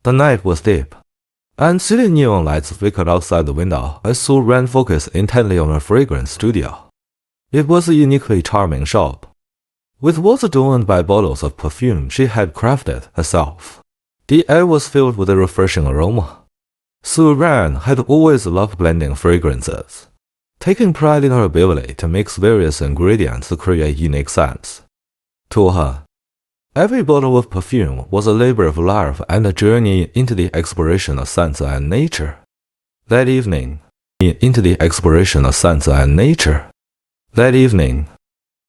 The night was deep, and city neon lights flickered outside the window as Sue Ran focused intently on her fragrance studio. It was a uniquely charming shop, with walls adorned by bottles of perfume she had crafted herself. The air was filled with a refreshing aroma. Sue Ran had always loved blending fragrances, taking pride in her ability to mix various ingredients to create unique scents. To her, every bottle of perfume was a labor of love and a journey into the exploration of scents and nature. That evening,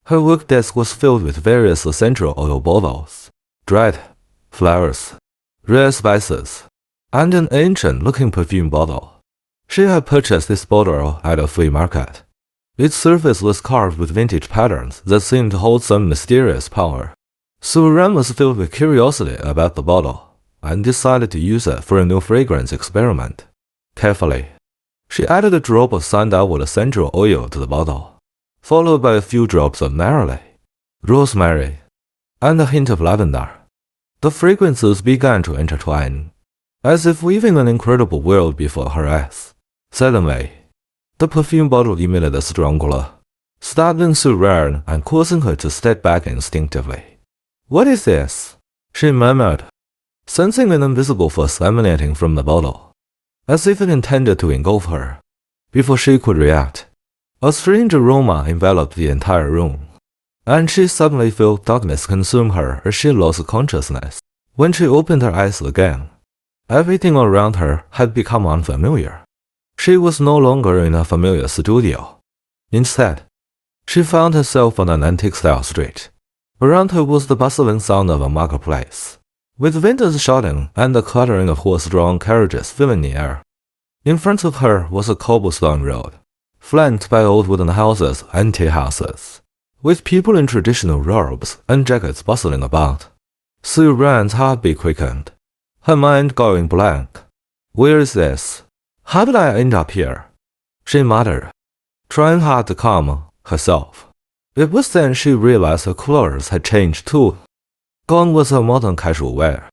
her work desk was filled with various essential oil bottles, dried flowers, rare spices, and an ancient-looking perfume bottle. She had purchased this bottle at a flea market. Its surface was carved with vintage patterns that seemed to hold some mysterious power. Sue Ran was filled with curiosity about the bottle and decided to use it for a new fragrance experiment. Carefully, she added a drop of sandalwood essential oil to the bottle, followed by a few drops of neroli, rosemary, and a hint of lavender. The fragrances began to intertwine, as if weaving an incredible world before her eyes. Suddenly, the perfume bottle emitted a strong glow, startling Sue Ran and causing her to step back instinctively. "What is this?" she murmured, sensing an invisible force emanating from the bottle, as if it intended to engulf her. Before she could react, a strange aroma enveloped the entire room, and she suddenly felt darkness consume her as she lost consciousness. When she opened her eyes again, everything around her had become unfamiliar. She was no longer in a familiar studio. Instead, she found herself on an antique-style street. Around her was the bustling sound of a marketplace, with vendors shouting and the clattering of horse-drawn carriages filling the air. In front of her was a cobblestone road, flanked by old wooden houses and tea houses, with people in traditional robes and jackets bustling about. Sue Ran's heartbeat quickened, her mind going blank. "Where is this? How did I end up here?" she muttered, trying hard to calm herself. It was then she realized her clothes had changed too. Gone was her modern casual wear,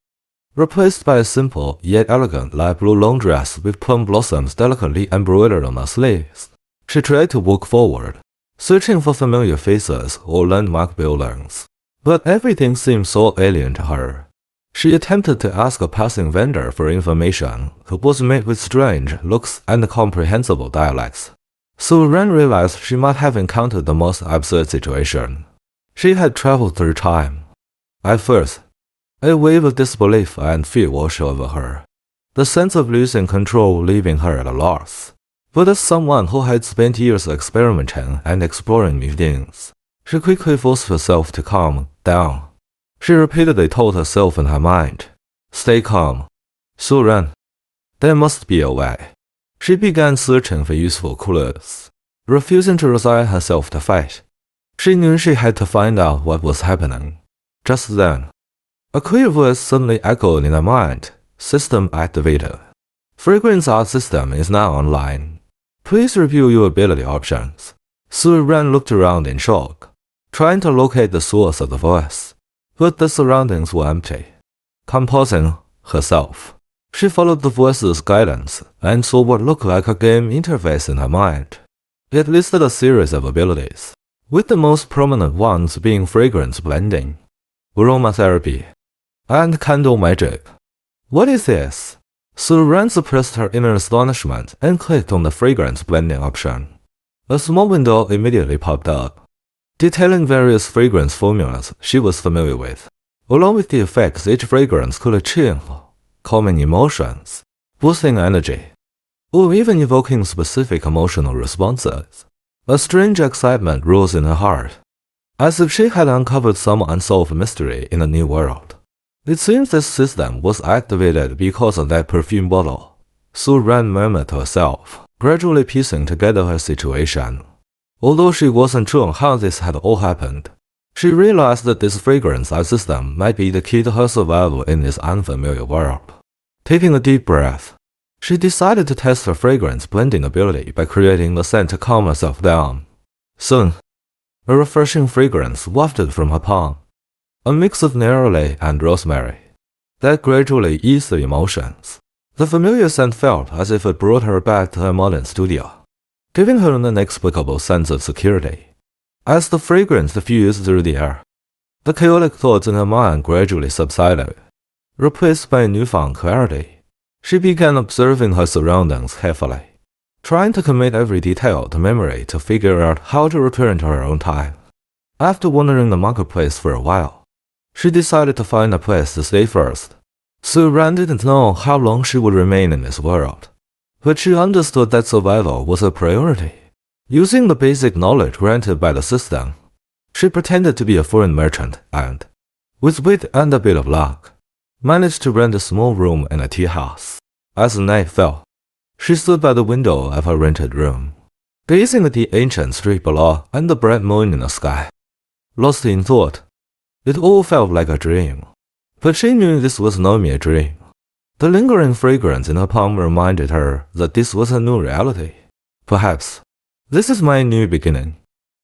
replaced by a simple yet elegant light blue long dress with plum blossoms delicately embroidered on the sleeves. She tried to walk forward, searching for familiar faces or landmark buildings, but everything seemed so alien to her. She attempted to ask a passing vendor for information who was met with strange looks and incomprehensible dialects. Sue Ran realized she might have encountered the most absurd situation. She had traveled through time. At first, a wave of disbelief and fear washed over her, the sense of losing control leaving her at a loss. But as someone who had spent years experimenting and exploring new things, she quickly forced herself to calm down. She repeatedly told herself in her mind, "Stay calm, Sue Ran. There must be a way." She began searching for useful clues, refusing to resign herself to fate. She knew she had to find out what was happening. Just then, a clear voice suddenly echoed in her mind. "System activated. Fragrance art system is now online. Please review your ability options." Sue Ran looked around in shock, trying to locate the source of the voice, but the surroundings were empty. Composing herself, she followed the voice's guidance and saw what looked like a game interface in her mind. It listed a series of abilities, with the most prominent ones being fragrance blending, aromatherapy, and candle magic. "What is this?" Sue Ran suppressed her inner astonishment and clicked on the fragrance blending option. A small window immediately popped up, detailing various fragrance formulas she was familiar with, along with the effects each fragrance could achieve, calming emotions, boosting energy, or even evoking specific emotional responses. A strange excitement rose in her heart, as if she had uncovered some unsolved mystery in a new world. It seems this system was activated because of that perfume bottle, Sue Ran murmured to herself, gradually piecing together her situation. Although she wasn't sure how this had all happened, she realized that this fragrance art system might be the key to her survival in this unfamiliar world. Taking a deep breath, she decided to test her fragrance blending ability by creating the scent to calm herself down. Soon, a refreshing fragrance wafted from her palm, a mix of neroli and rosemary. that gradually eased the emotions. The familiar scent felt as if it brought her back to her modern studio, giving her an inexplicable sense of security. As the fragrance diffused through the air, the chaotic thoughts in her mind gradually subsided, replaced by a newfound clarity. She began observing her surroundings carefully, trying to commit every detail to memory to figure out how to return to her own time. After wandering the marketplace for a while, she decided to find a place to stay first. Su Ran didn't know how long she would remain in this world, but she understood that survival was a priority. Using the basic knowledge granted by the system, she pretended to be a foreign merchant and, with wit and a bit of luck, managed to rent a small room in a tea house. As the night fell, she stood by the window of her rented room, gazing at the ancient street below and the bright moon in the sky. Lost in thought, it all felt like a dream. But she knew this was no mere dream. The lingering fragrance in her palm reminded her that this was a new reality. Perhaps this is my new beginning,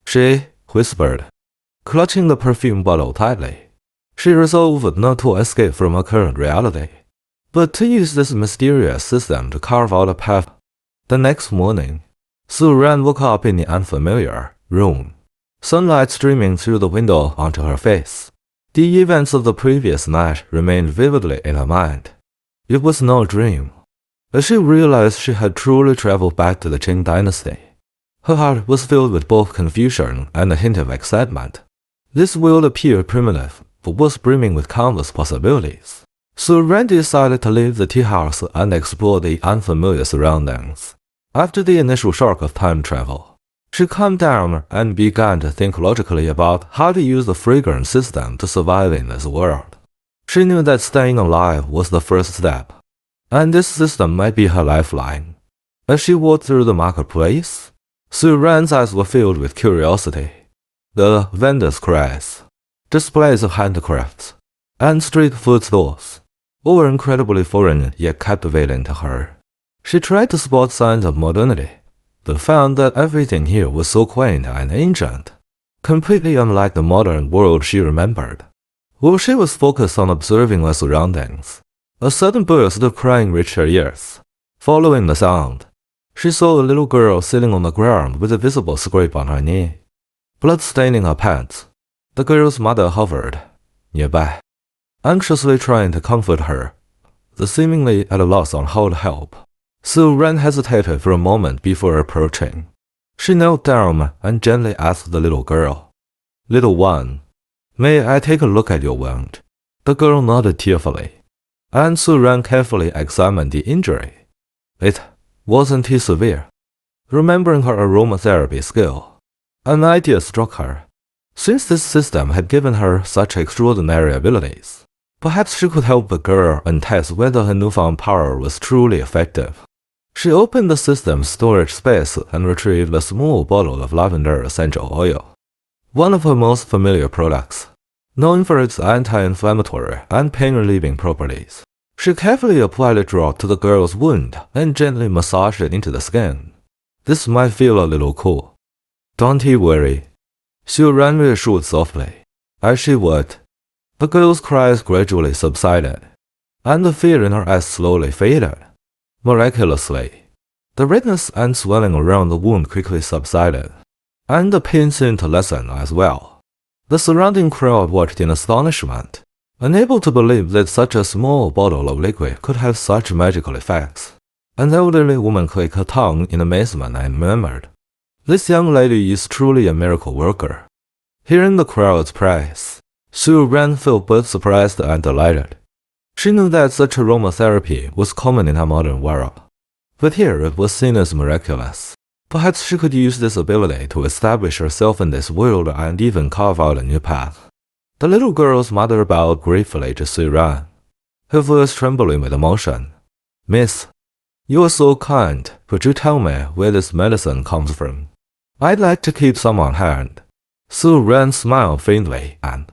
she whispered, clutching the perfume bottle tightly. She resolved not to escape from her current reality, but to use this mysterious system to carve out a path. The next morning, Su Ran woke up in the unfamiliar room, sunlight streaming through the window onto her face. The events of the previous night remained vividly in her mind. It was no dream. As she realized she had truly traveled back to the Qing Dynasty, her heart was filled with both confusion and a hint of excitement. This world appeared primitive, but was brimming with countless possibilities. So Ran decided to leave the tea house and explore the unfamiliar surroundings. After the initial shock of time travel, she calmed down and began to think logically about how to use the fragrance system to survive in this world. She knew that staying alive was the first step, and this system might be her lifeline. As she walked through the marketplace, Su Ran's eyes were filled with curiosity. The vendors' cries, displays of handicrafts, and street food stalls all were incredibly foreign yet captivating to her. She tried to spot signs of modernity, but found that everything here was so quaint and ancient, completely unlike the modern world she remembered. While she was focused on observing her surroundings, a sudden burst of crying reached her ears. Following the sound, she saw a little girl sitting on the ground with a visible scrape on her knee, blood staining her pants. The girl's mother hovered nearby, anxiously trying to comfort her, though seemingly at a loss on how to help. Su Ran hesitated for a moment before approaching. She knelt down and gently asked the little girl, "Little one, may I take a look at your wound?" The girl nodded tearfully, and Su Ran carefully examined the injury. It wasn't too severe. Remembering her aromatherapy skill, an idea struck her. Since this system had given her such extraordinary abilities, perhaps she could help the girl and test whether her newfound power was truly effective. She opened the system's storage space and retrieved a small bottle of lavender essential oil, one of her most familiar products, known for its anti-inflammatory and pain-relieving properties. She carefully applied a drop to the girl's wound and gently massaged it into the skin. "This might feel a little cool. Don't you worry," Su Ran reassured softly. As she worked, the girl's cries gradually subsided, and the fear in her eyes slowly faded. Miraculously, the redness and swelling around the wound quickly subsided, and the pain seemed to lessen as well. The surrounding crowd watched in astonishment, unable to believe that such a small bottle of liquid could have such magical effects. An elderly woman clicked her tongue in amazement and murmured, "This young lady is truly a miracle worker." Hearing the crowd's praise, Su Ran felt both surprised and delighted. She knew that such aromatherapy was common in her modern world, but here it was seen as miraculous. Perhaps she could use this ability to establish herself in this world and even carve out a new path. The little girl's mother bowed gratefully to Su Ran, her voice trembling with emotion. "Miss, you are so kind. Could you tell me where this medicine comes from? I'd like to keep some on hand." Su Ran smiled faintly and,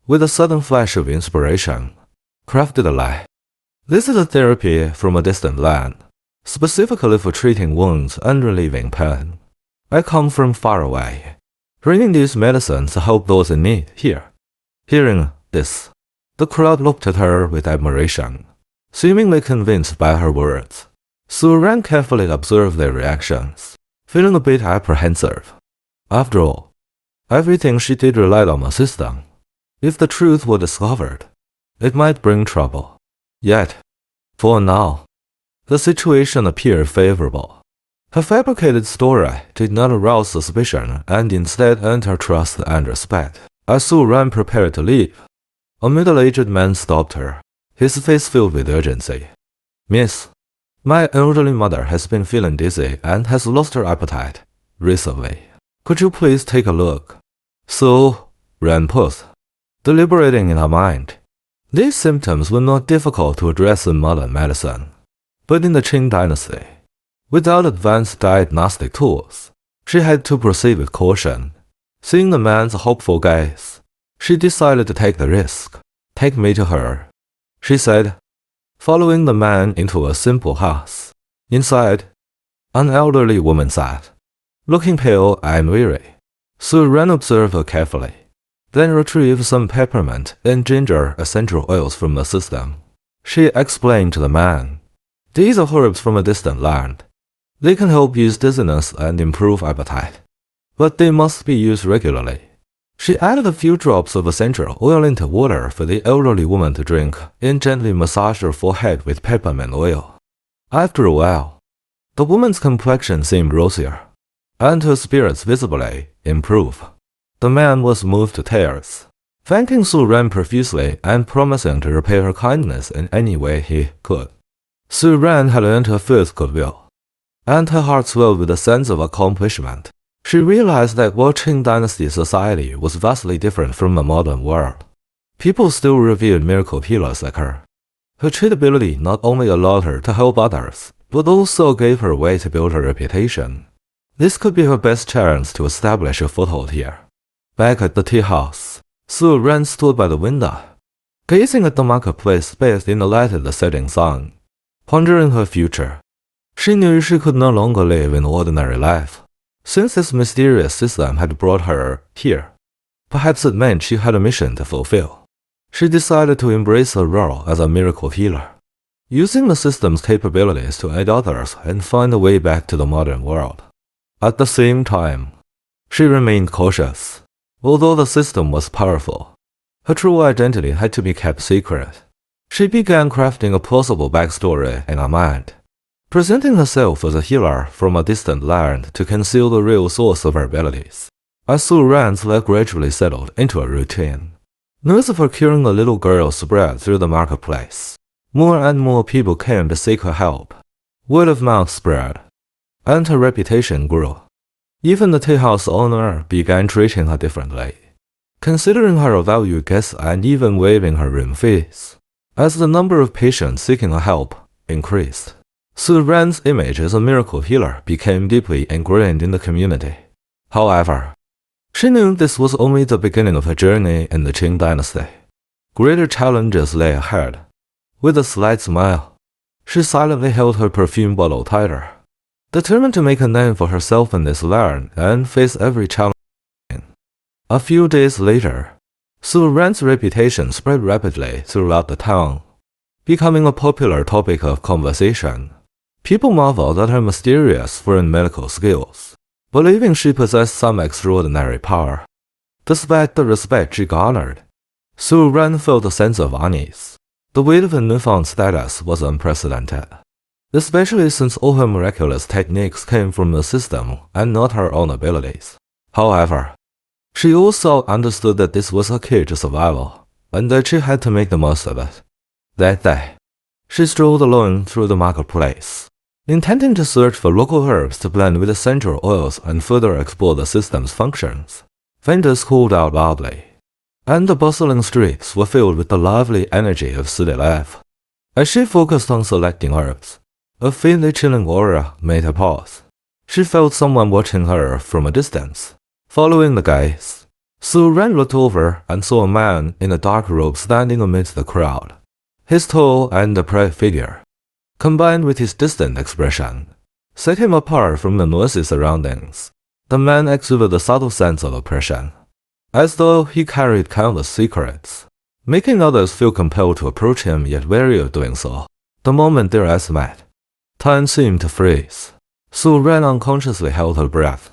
with a sudden flash of inspiration, crafted a lie. "This is a therapy from a distant land, specifically for treating wounds and relieving pain. I come from far away, bringing these medicines to help those in need here." Hearing this, The crowd looked at her with admiration, seemingly convinced by her words. Su Ran carefully observed their reactions, feeling a bit apprehensive. After all, everything she did relied on the system. If the truth were discovered, it might bring trouble. Yet, for now, the situation appeared favorable. Her fabricated story did not arouse suspicion and instead earned her trust and respect. As Su Ran prepared to leave, a middle-aged man stopped her, his face filled with urgency. "Miss, my elderly mother has been feeling dizzy and has lost her appetite recently. Could you please take a look?" Su Ran paused, deliberating in her mind. These symptoms were not difficult to address in modern medicine, but in the Qing Dynasty, without advanced diagnostic tools, she had to proceed with caution. Seeing the man's hopeful gaze, she decided to take the risk. "Take me to her," she said, following the man into a simple house. Inside, an elderly woman sat, looking pale and weary. Su Ran observed her carefully, then retrieved some peppermint and ginger essential oils from the system. She explained to the man, "These are herbs from a distant land. They can help ease dizziness and improve appetite, but they must be used regularly." She added a few drops of essential oil into water for the elderly woman to drink and gently massaged her forehead with peppermint oil. After a while, the woman's complexion seemed rosier, and her spirits visibly improved. The man was moved to tears, thanking Su Ran profusely and promising to repay her kindness in any way he could. Su Ran had earned her first goodwill, and her heart swelled with a sense of accomplishment. She realized that while Qing Dynasty society was vastly different from the modern world, people still revered miracle healers like her. Her treatability not only allowed her to help others, but also gave her a way to build her reputation. This could be her best chance to establish a foothold here. Back at the tea house, Su Ran stood by the window, gazing at the marketplace bathed in the light of the setting sun, pondering her future. She knew she could no longer live an ordinary life, since this mysterious system had brought her here. Perhaps it meant she had a mission to fulfill. She decided to embrace her role as a miracle healer, using the system's capabilities to aid others and find a way back to the modern world. At the same time, she remained cautious. Although the system was powerful, her true identity had to be kept secret. She began crafting a plausible backstory in her mind, presenting herself as a healer from a distant land to conceal the real source of her abilities. As Su Ran's life gradually settled into a routine, news of her curing a little girl spread through the marketplace. More and more people came to seek her help. Word of mouth spread, and her reputation grew. Even the tea house owner began treating her differently, considering her a valued guest and even waiving her room fees. As the number of patients seeking her help increased, Su Ran's image as a miracle healer became deeply ingrained in the community. However, she knew this was only the beginning of her journey in the Qing Dynasty. Greater challenges lay ahead. With a slight smile, she silently held her perfume bottle tighter, determined to make a name for herself in this land and face every challenge. A few days later, Su Ran's reputation spread rapidly throughout the town, becoming a popular topic of conversation. People marveled at her mysterious foreign medical skills, believing she possessed some extraordinary power. Despite the respect she garnered, Su Ran felt a sense of unease. The weight of her newfound status was unprecedented, especially since all her miraculous techniques came from the system and not her own abilities. However, she also understood that this was her key to survival, and that she had to make the most of it. That day, she strolled alone through the marketplace, intending to search for local herbs to blend with essential oils and further explore the system's functions. Vendors called out loudly, and the bustling streets were filled with the lively energy of city life. As she focused on selecting herbs, a faintly chilling aura made her pause. She felt someone watching her from a distance. Following the gaze, Su Ran looked over and saw a man in a dark robe standing amidst the crowd. His tall and upright figure, combined with his distant expression, set him apart from the noisy surroundings. The man exuded a subtle sense of oppression, as though he carried countless secrets. making others feel compelled to approach him yet wary of doing so. The moment their eyes met, time seemed to freeze. Su Ran unconsciously held her breath,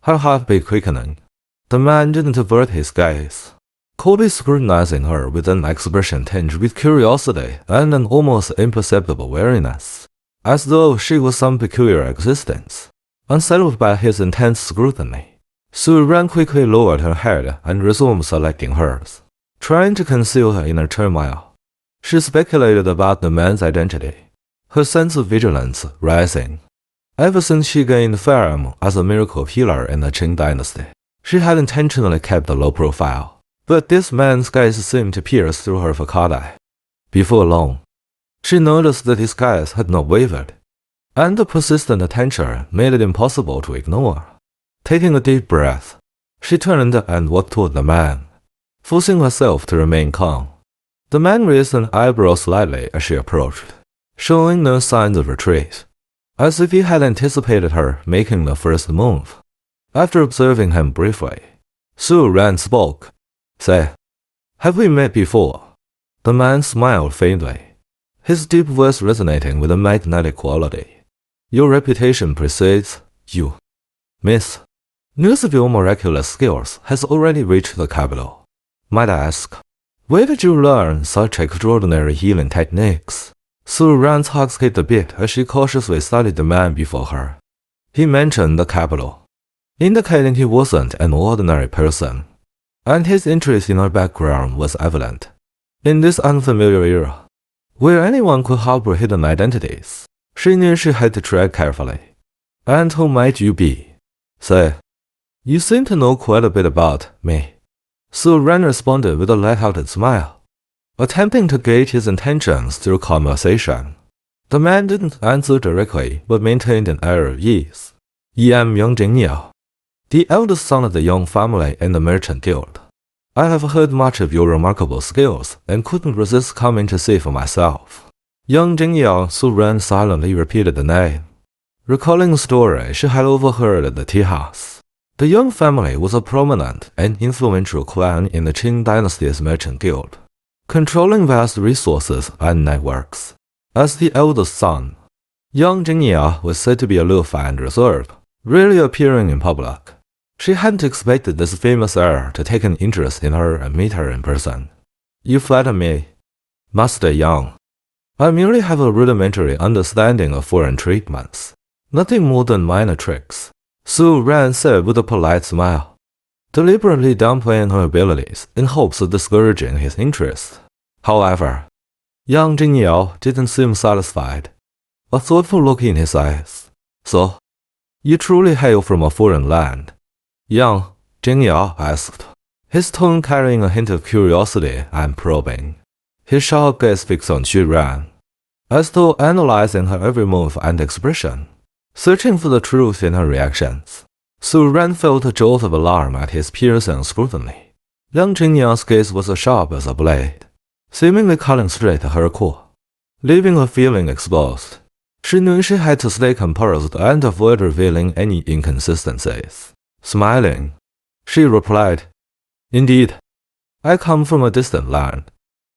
her heartbeat quickening. The man didn't avert his gaze, coldly scrutinizing her with an expression tinged with curiosity and an almost imperceptible wariness, as though she was some peculiar existence. Unsettled by his intense scrutiny, Su Ran quickly lowered her head and resumed selecting hers, trying to conceal her inner turmoil. She speculated about the man's identity, her sense of vigilance rising. Ever since she gained fame as a miracle healer in the Qing Dynasty, she had intentionally kept a low profile. But this man's gaze seemed to pierce through her facade. Before long, she noticed that his gaze had not wavered, and the persistent attention made it impossible to ignore. Taking a deep breath, she turned and walked toward the man, forcing herself to remain calm. The man raised an eyebrow slightly as she approached, showing no signs of retreat, as if he had anticipated her making the first move. After observing him briefly, Su Ran spoke. "Say, have we met before?" The man smiled faintly, his deep voice resonating with a magnetic quality. "Your reputation precedes you, Miss. News of your miraculous skills has already reached the capital. Might I ask, where did you learn such extraordinary healing techniques?" Su Ran's heart skipped a bit as she cautiously studied the man before her. He mentioned the capital, indicating he wasn't an ordinary person, and his interest in her background was evident. In this unfamiliar era, where anyone could harbor hidden identities, she knew she had to tread carefully. "And who might you be?" "Say, you seem to know quite a bit about me." Su Ran responded with a light-hearted smile, attempting to gauge his intentions through conversation. The man didn't answer directly, but maintained an air of ease. "I am Yang Jingniao, the eldest son of the Yang family in the Merchant Guild. I have heard much of your remarkable skills and couldn't resist coming to see for myself." Yang Jingniao. Su Ran silently repeated the name, recalling a story she had overheard at the tea house. The Yang family was a prominent and influential clan in the Qing Dynasty's Merchant Guild, controlling vast resources and networks. As the eldest son, Yang Jingniao was said to be aloof and reserved, rarely appearing in public. She hadn't expected this famous heir to take an interest in her and meet her in person. "You flatter me, Master Yang. I merely have a rudimentary understanding of foreign treatments, nothing more than minor tricks," Su Ran said with a polite smile, deliberately downplaying her abilities in hopes of discouraging his interest. However, Yang Jingniao didn't seem satisfied, a thoughtful look in his eyes. "So, you truly hail from a foreign land?" Yang Jingniao asked, his tone carrying a hint of curiosity and probing. His sharp gaze fixed on Su Ran, as though analyzing her every move and expression, searching for the truth in her reactions. Su Ran felt a jolt of alarm at his piercing scrutiny. Yang Jingniao's gaze was as sharp as a blade, seemingly cutting straight to her core, leaving her feeling exposed. She knew she had to stay composed and avoid revealing any inconsistencies. Smiling, she replied, "Indeed, I come from a distant land,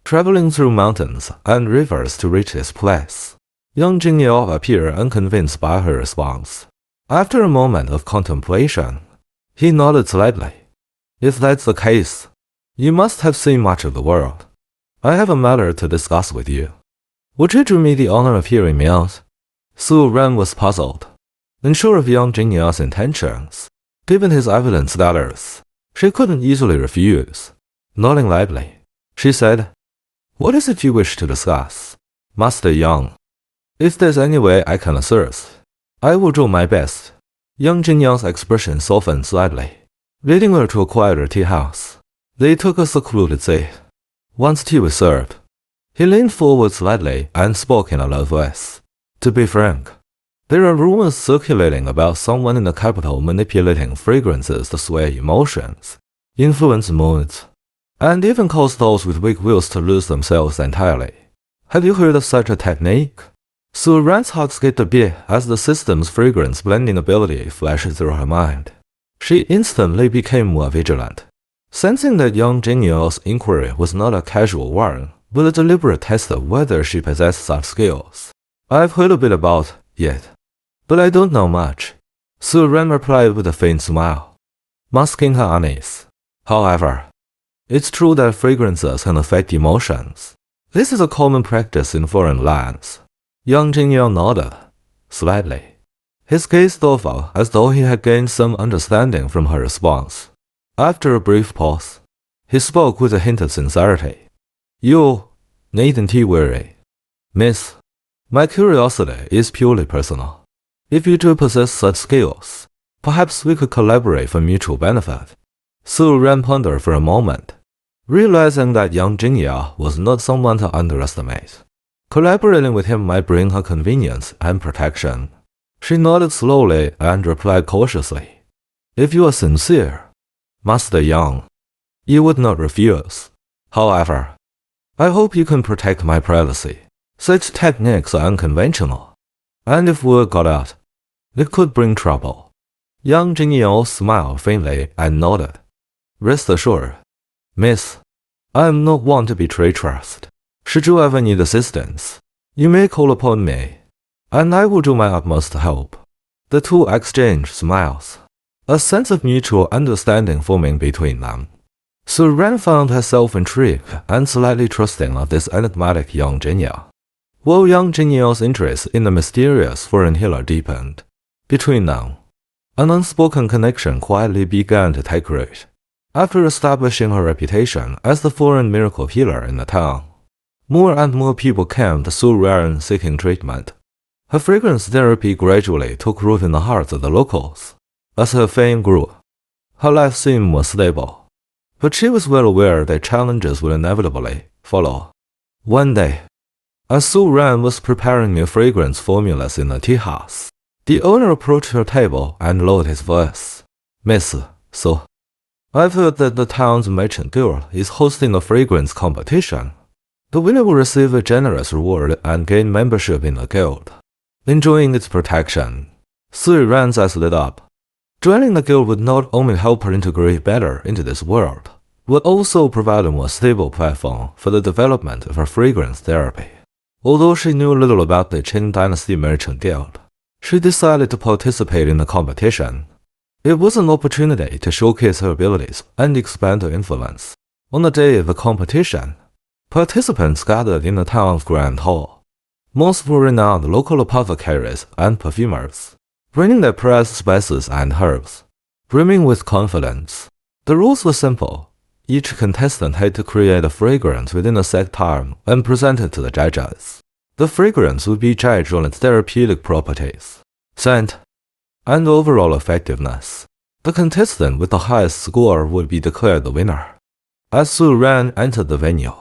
traveling through mountains and rivers to reach this place." Yang Jingniao appeared unconvinced by her response. After a moment of contemplation, he nodded slightly. "If that's the case, you must have seen much of the world. I have a matter to discuss with you. Would you do me the honor of hearing me out?" Su Ran was puzzled, unsure of Yang Jingniao's intentions. Given his evident status, she couldn't easily refuse. Nodding lightly, she said, "What is it you wish to discuss, Master Yang? If there's any way I can assist, I will do my best." Yang Jingniao's expression softened slightly, leading her to a quieter tea house. They took a secluded seat. Once tea was served, he leaned forward slightly and spoke in a low voice. "To be frank, there are rumors circulating about someone in the capital manipulating fragrances to sway emotions, influence moods, and even cause those with weak wills to lose themselves entirely. Have you heard of such a technique?" Su Ran's heart skipped a bit as the system's fragrance blending ability flashed through her mind. She instantly became more vigilant, Sensing that young Jinyao's inquiry was not a casual one, but a deliberate test of whether she possessed such skills. I've heard a bit about it, but I don't know much, Su Ren replied with a faint smile, masking her unease. However, it's true that fragrances can affect emotions. This is a common practice in foreign lands. Young Jingyao nodded, slightly, his gaze thoughtful as though he had gained some understanding from her response. After a brief pause, he spoke with a hint of sincerity. You needn't worry, Miss. My curiosity is purely personal. If you do possess such skills, perhaps we could collaborate for mutual benefit. Su Ren pondered for a moment, realizing that young Jinya was not someone to underestimate. Collaborating with him might bring her convenience and protection. She nodded slowly and replied cautiously, If you are sincere, Master Yang, you would not refuse. However, I hope you can protect my privacy. Such techniques are unconventional, and if word got out, it could bring trouble. Young Jingyao smiled faintly and nodded. Rest assured, Miss, I am not one to betray trust. Should you ever need assistance, you may call upon me, and I will do my utmost to help. The two exchanged smiles, a sense of mutual understanding forming between them. Su Ren found herself intrigued and slightly trusting of this enigmatic young Jinya, while young Jinyao's interest in the mysterious foreign healer deepened. Between them, an unspoken connection quietly began to take root. After establishing her reputation as the foreign miracle healer in the town, more and more people came to Su Ren seeking treatment. Her fragrance therapy gradually took root in the hearts of the locals. As her fame grew, her life seemed more stable, but she was well aware that challenges would inevitably follow. One day, as Su Ren was preparing new fragrance formulas in the tea house, the owner approached her table and lowered his voice. Miss Su, I've heard that the town's merchant guild is hosting a fragrance competition. The winner will receive a generous reward and gain membership in the guild. Enjoying its protection, Su Ren's eyes lit up. Joining the guild would not only help her integrate better into this world, but also provide a more stable platform for the development of her fragrance therapy. Although she knew little about the Qing Dynasty merchant guild, she decided to participate in the competition. It was an opportunity to showcase her abilities and expand her influence. On the day of the competition, participants gathered in the town's grand hall. Most were renowned local apothecaries and perfumers, bringing their prized spices and herbs. Brimming with confidence, the rules were simple. Each contestant had to create a fragrance within a set time and present it to the judges. The fragrance would be judged on its therapeutic properties, scent, and overall effectiveness. The contestant with the highest score would be declared the winner. As Su Ren entered the venue,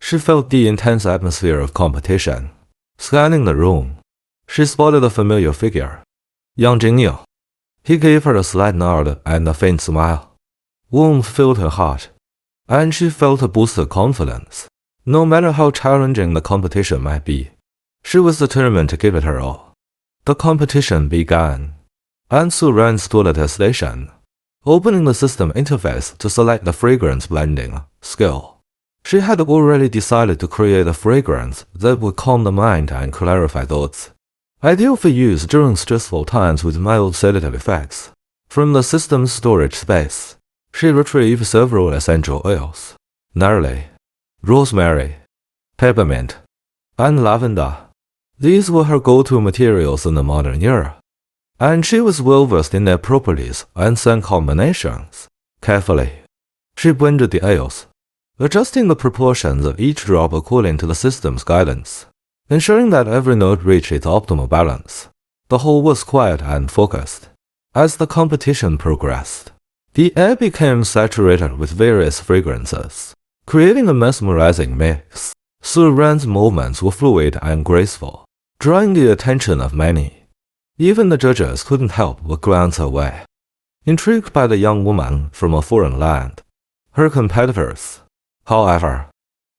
she felt the intense atmosphere of competition. Scanning the room, she spotted a familiar figure, Yang Jingyu. He gave her a slight nod and a faint smile. Warmth filled her heart, and she felt a boost of confidence. No matter how challenging the competition might be, she was determined to give it her all. The competition began, and Su Ren stood at her station, opening the system interface to select the fragrance blending skill. She had already decided to create a fragrance that would calm the mind and clarify thoughts, ideal for use during stressful times with mild sedative effects. From the system's storage space, she retrieved several essential oils: neroli, rosemary, peppermint, and lavender. These were her go-to materials in the modern era, and she was well-versed in their properties and scent combinations. Carefully, she blended the oils, adjusting the proportions of each drop according to the system's guidance, ensuring that every note reached its optimal balance. The whole was quiet and focused. As the competition progressed, the air became saturated with various fragrances, creating a mesmerizing mix. Su Ren's movements were fluid and graceful, drawing the attention of many. Even the judges couldn't help but glance her way, intrigued by the young woman from a foreign land. Her competitors, however,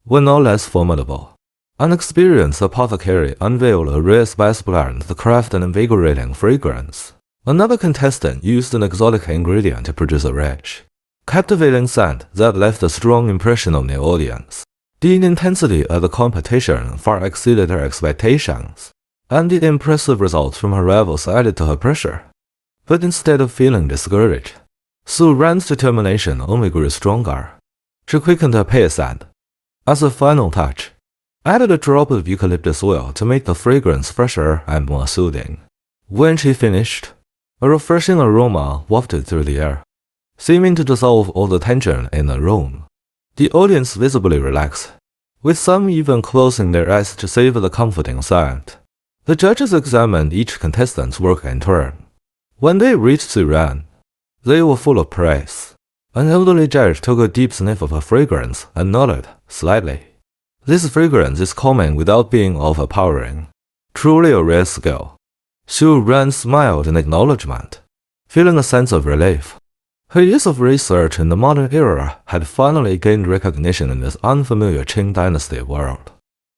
were no less formidable. An experienced apothecary unveiled a rare spice blend to craft an invigorating fragrance. Another contestant used an exotic ingredient to produce a rich, captivating scent that left a strong impression on the audience. The intensity of the competition far exceeded her expectations, and the impressive results from her rivals added to her pressure. But instead of feeling discouraged, Su Ran's determination only grew stronger. She quickened her pace and, as a final touch, added a drop of eucalyptus oil to make the fragrance fresher and more soothing. When she finished, a refreshing aroma wafted through the air, seeming to dissolve all the tension in the room. The audience visibly relaxed, with some even closing their eyes to savor the comforting scent. The judges examined each contestant's work in turn. When they reached Su Ran, they were full of praise. An elderly judge took a deep sniff of her fragrance and nodded slightly. This fragrance is calming without being overpowering. Truly a rare skill. Su Ran smiled in acknowledgement, feeling a sense of relief. Her years of research in the modern era had finally gained recognition in this unfamiliar Qing Dynasty world.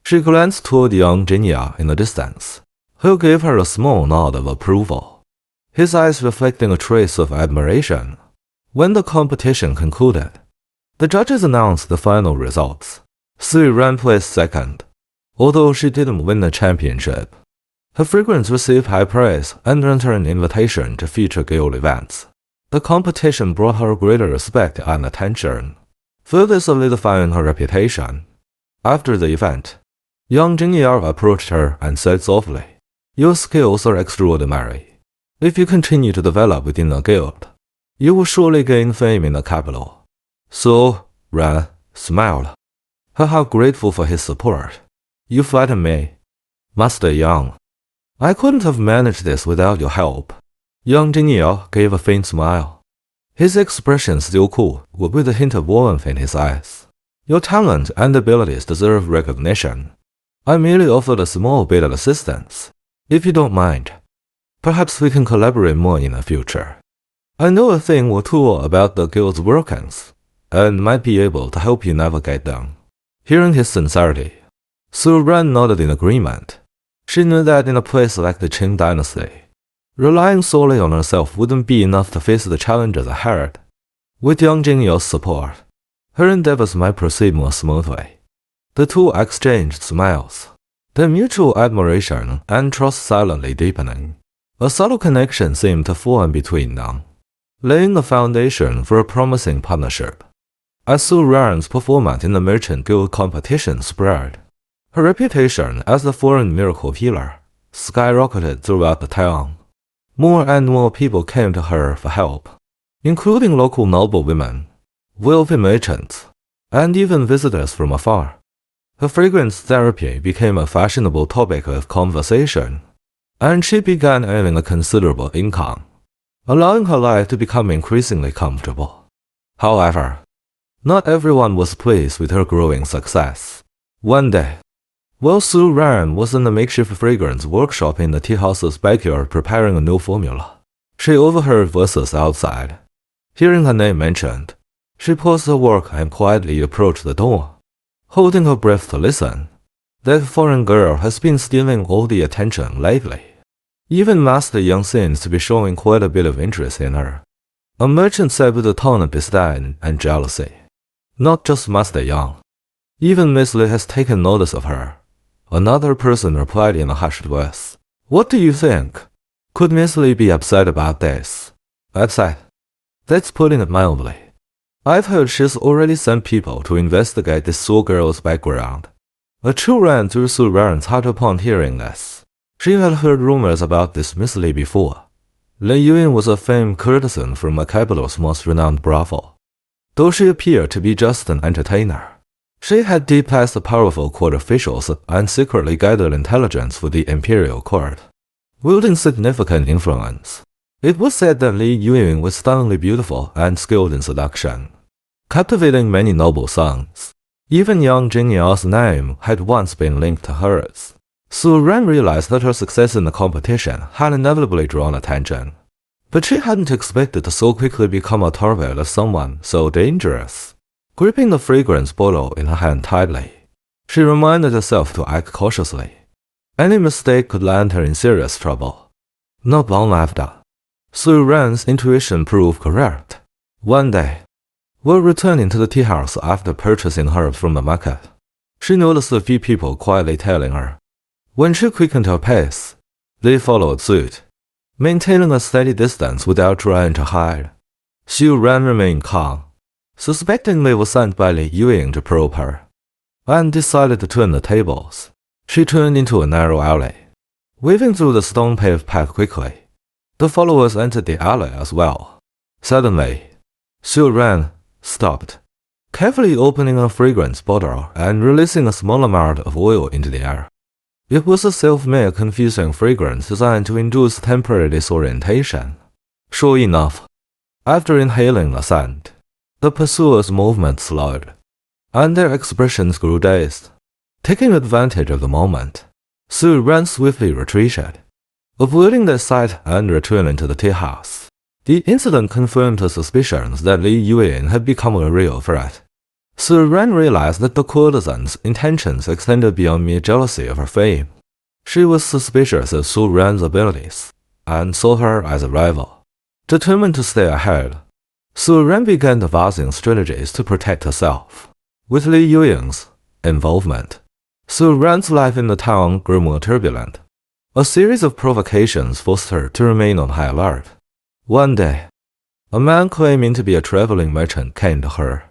She glanced toward young Jinya in the distance, who gave her a small nod of approval, his eyes reflecting a trace of admiration. When the competition concluded, the judges announced the final results. Su Ran placed second, although she didn't win the championship. Her fragrance received high praise and earned her an invitation to future guild events. The competition brought her greater respect and attention, further solidifying her reputation. After the event, young Jingyao approached her and said softly, "Your skills are extraordinary. If you continue to develop within the guild, you will surely gain fame in the capital." Su Ran smiled, her heart grateful for his support. "You flatter me, Master Yang. I couldn't have managed this without your help." Young Jingyao gave a faint smile, his expression still cool, but with a hint of warmth in his eyes. "Your talent and abilities deserve recognition. I merely offered a small bit of assistance. If you don't mind, perhaps we can collaborate more in the future. I know a thing or two about the guild's workings, and might be able to help you navigate them." Hearing his sincerity, Su Ran nodded in agreement. She knew that in a place like the Qing Dynasty, relying solely on herself wouldn't be enough to face the challenges ahead. With young Jingyao's support, her endeavors might proceed more smoothly. The two exchanged smiles, their mutual admiration and trust silently deepening. A subtle connection seemed to form between them, laying the foundation for a promising partnership. As Su Ran's performance in the Merchant Guild competition spread, her reputation as the foreign miracle healer skyrocketed throughout the town. More and more people came to her for help, including local noble women, wealthy merchants, and even visitors from afar. Her fragrance therapy became a fashionable topic of conversation, and she began earning a considerable income, allowing her life to become increasingly comfortable. However, not everyone was pleased with her growing success. One day, while Su Ran was in the makeshift fragrance workshop in the tea house's backyard preparing a new formula, she overheard voices outside. Hearing her name mentioned, she paused her work and quietly approached the door, holding her breath to listen. That foreign girl has been stealing all the attention lately. Even Master Yang seems to be showing quite a bit of interest in her, a merchant said with a tone of disdain and jealousy. Not just Master Yang. Even Miss Li has taken notice of her. Another person replied in a hushed voice. "What do you think? Could Miss Li be upset about this?" "Upset? That's putting it mildly. I've heard she's already sent people to investigate this Su girl's background." A chill ran through Su Ran's heart upon hearing this. She had heard rumors about this Miss Li before. Lei Yuan was a famed courtesan from the capital's most renowned brothel. Though she appeared to be just an entertainer, she had deep-passed the powerful court officials and secretly gathered intelligence for the imperial court, wielding significant influence. It was said that Lei Yuan was stunningly beautiful and skilled in seduction, captivating many noble sons. Even young Jingyao's name had once been linked to hers. Su Ran realized that her success in the competition had inevitably drawn attention, but she hadn't expected to so quickly become a target of someone so dangerous. Gripping the fragrance bottle in her hand tightly, she reminded herself to act cautiously. Any mistake could land her in serious trouble. Not long after, Su Ran's intuition proved correct. One day, While returning to the tea house after purchasing herbs from the market, she noticed a few people quietly tailing her. When she quickened her pace, they followed suit, maintaining a steady distance without trying to hide. Xu Ran remained calm, suspecting they were sent by Li Yuying to probe her, and decided to turn the tables. She turned into a narrow alley, weaving through the stone-paved path quickly. The followers entered the alley as well. Suddenly, Xu Ran stopped, carefully opening a fragrance bottle and releasing a small amount of oil into the air. It was a self-made confusing fragrance designed to induce temporary disorientation. Sure enough, after inhaling the scent, the pursuers' movements slowed, and their expressions grew dazed. Taking advantage of the moment, Xu Ran swiftly retreated, avoiding their sight and returning to the tea house. The incident confirmed her suspicions that Li Yuying had become a real threat. Xu Ran realized that the courtesan's intentions extended beyond mere jealousy of her fame. She was suspicious of Xu Ran's abilities, and saw her as a rival. Determined to stay ahead, Xu Ran began devising strategies to protect herself. With Li Yuying's involvement, Xu Ran's life in the town grew more turbulent. A series of provocations forced her to remain on high alert. One day, a man claiming to be a traveling merchant came to her,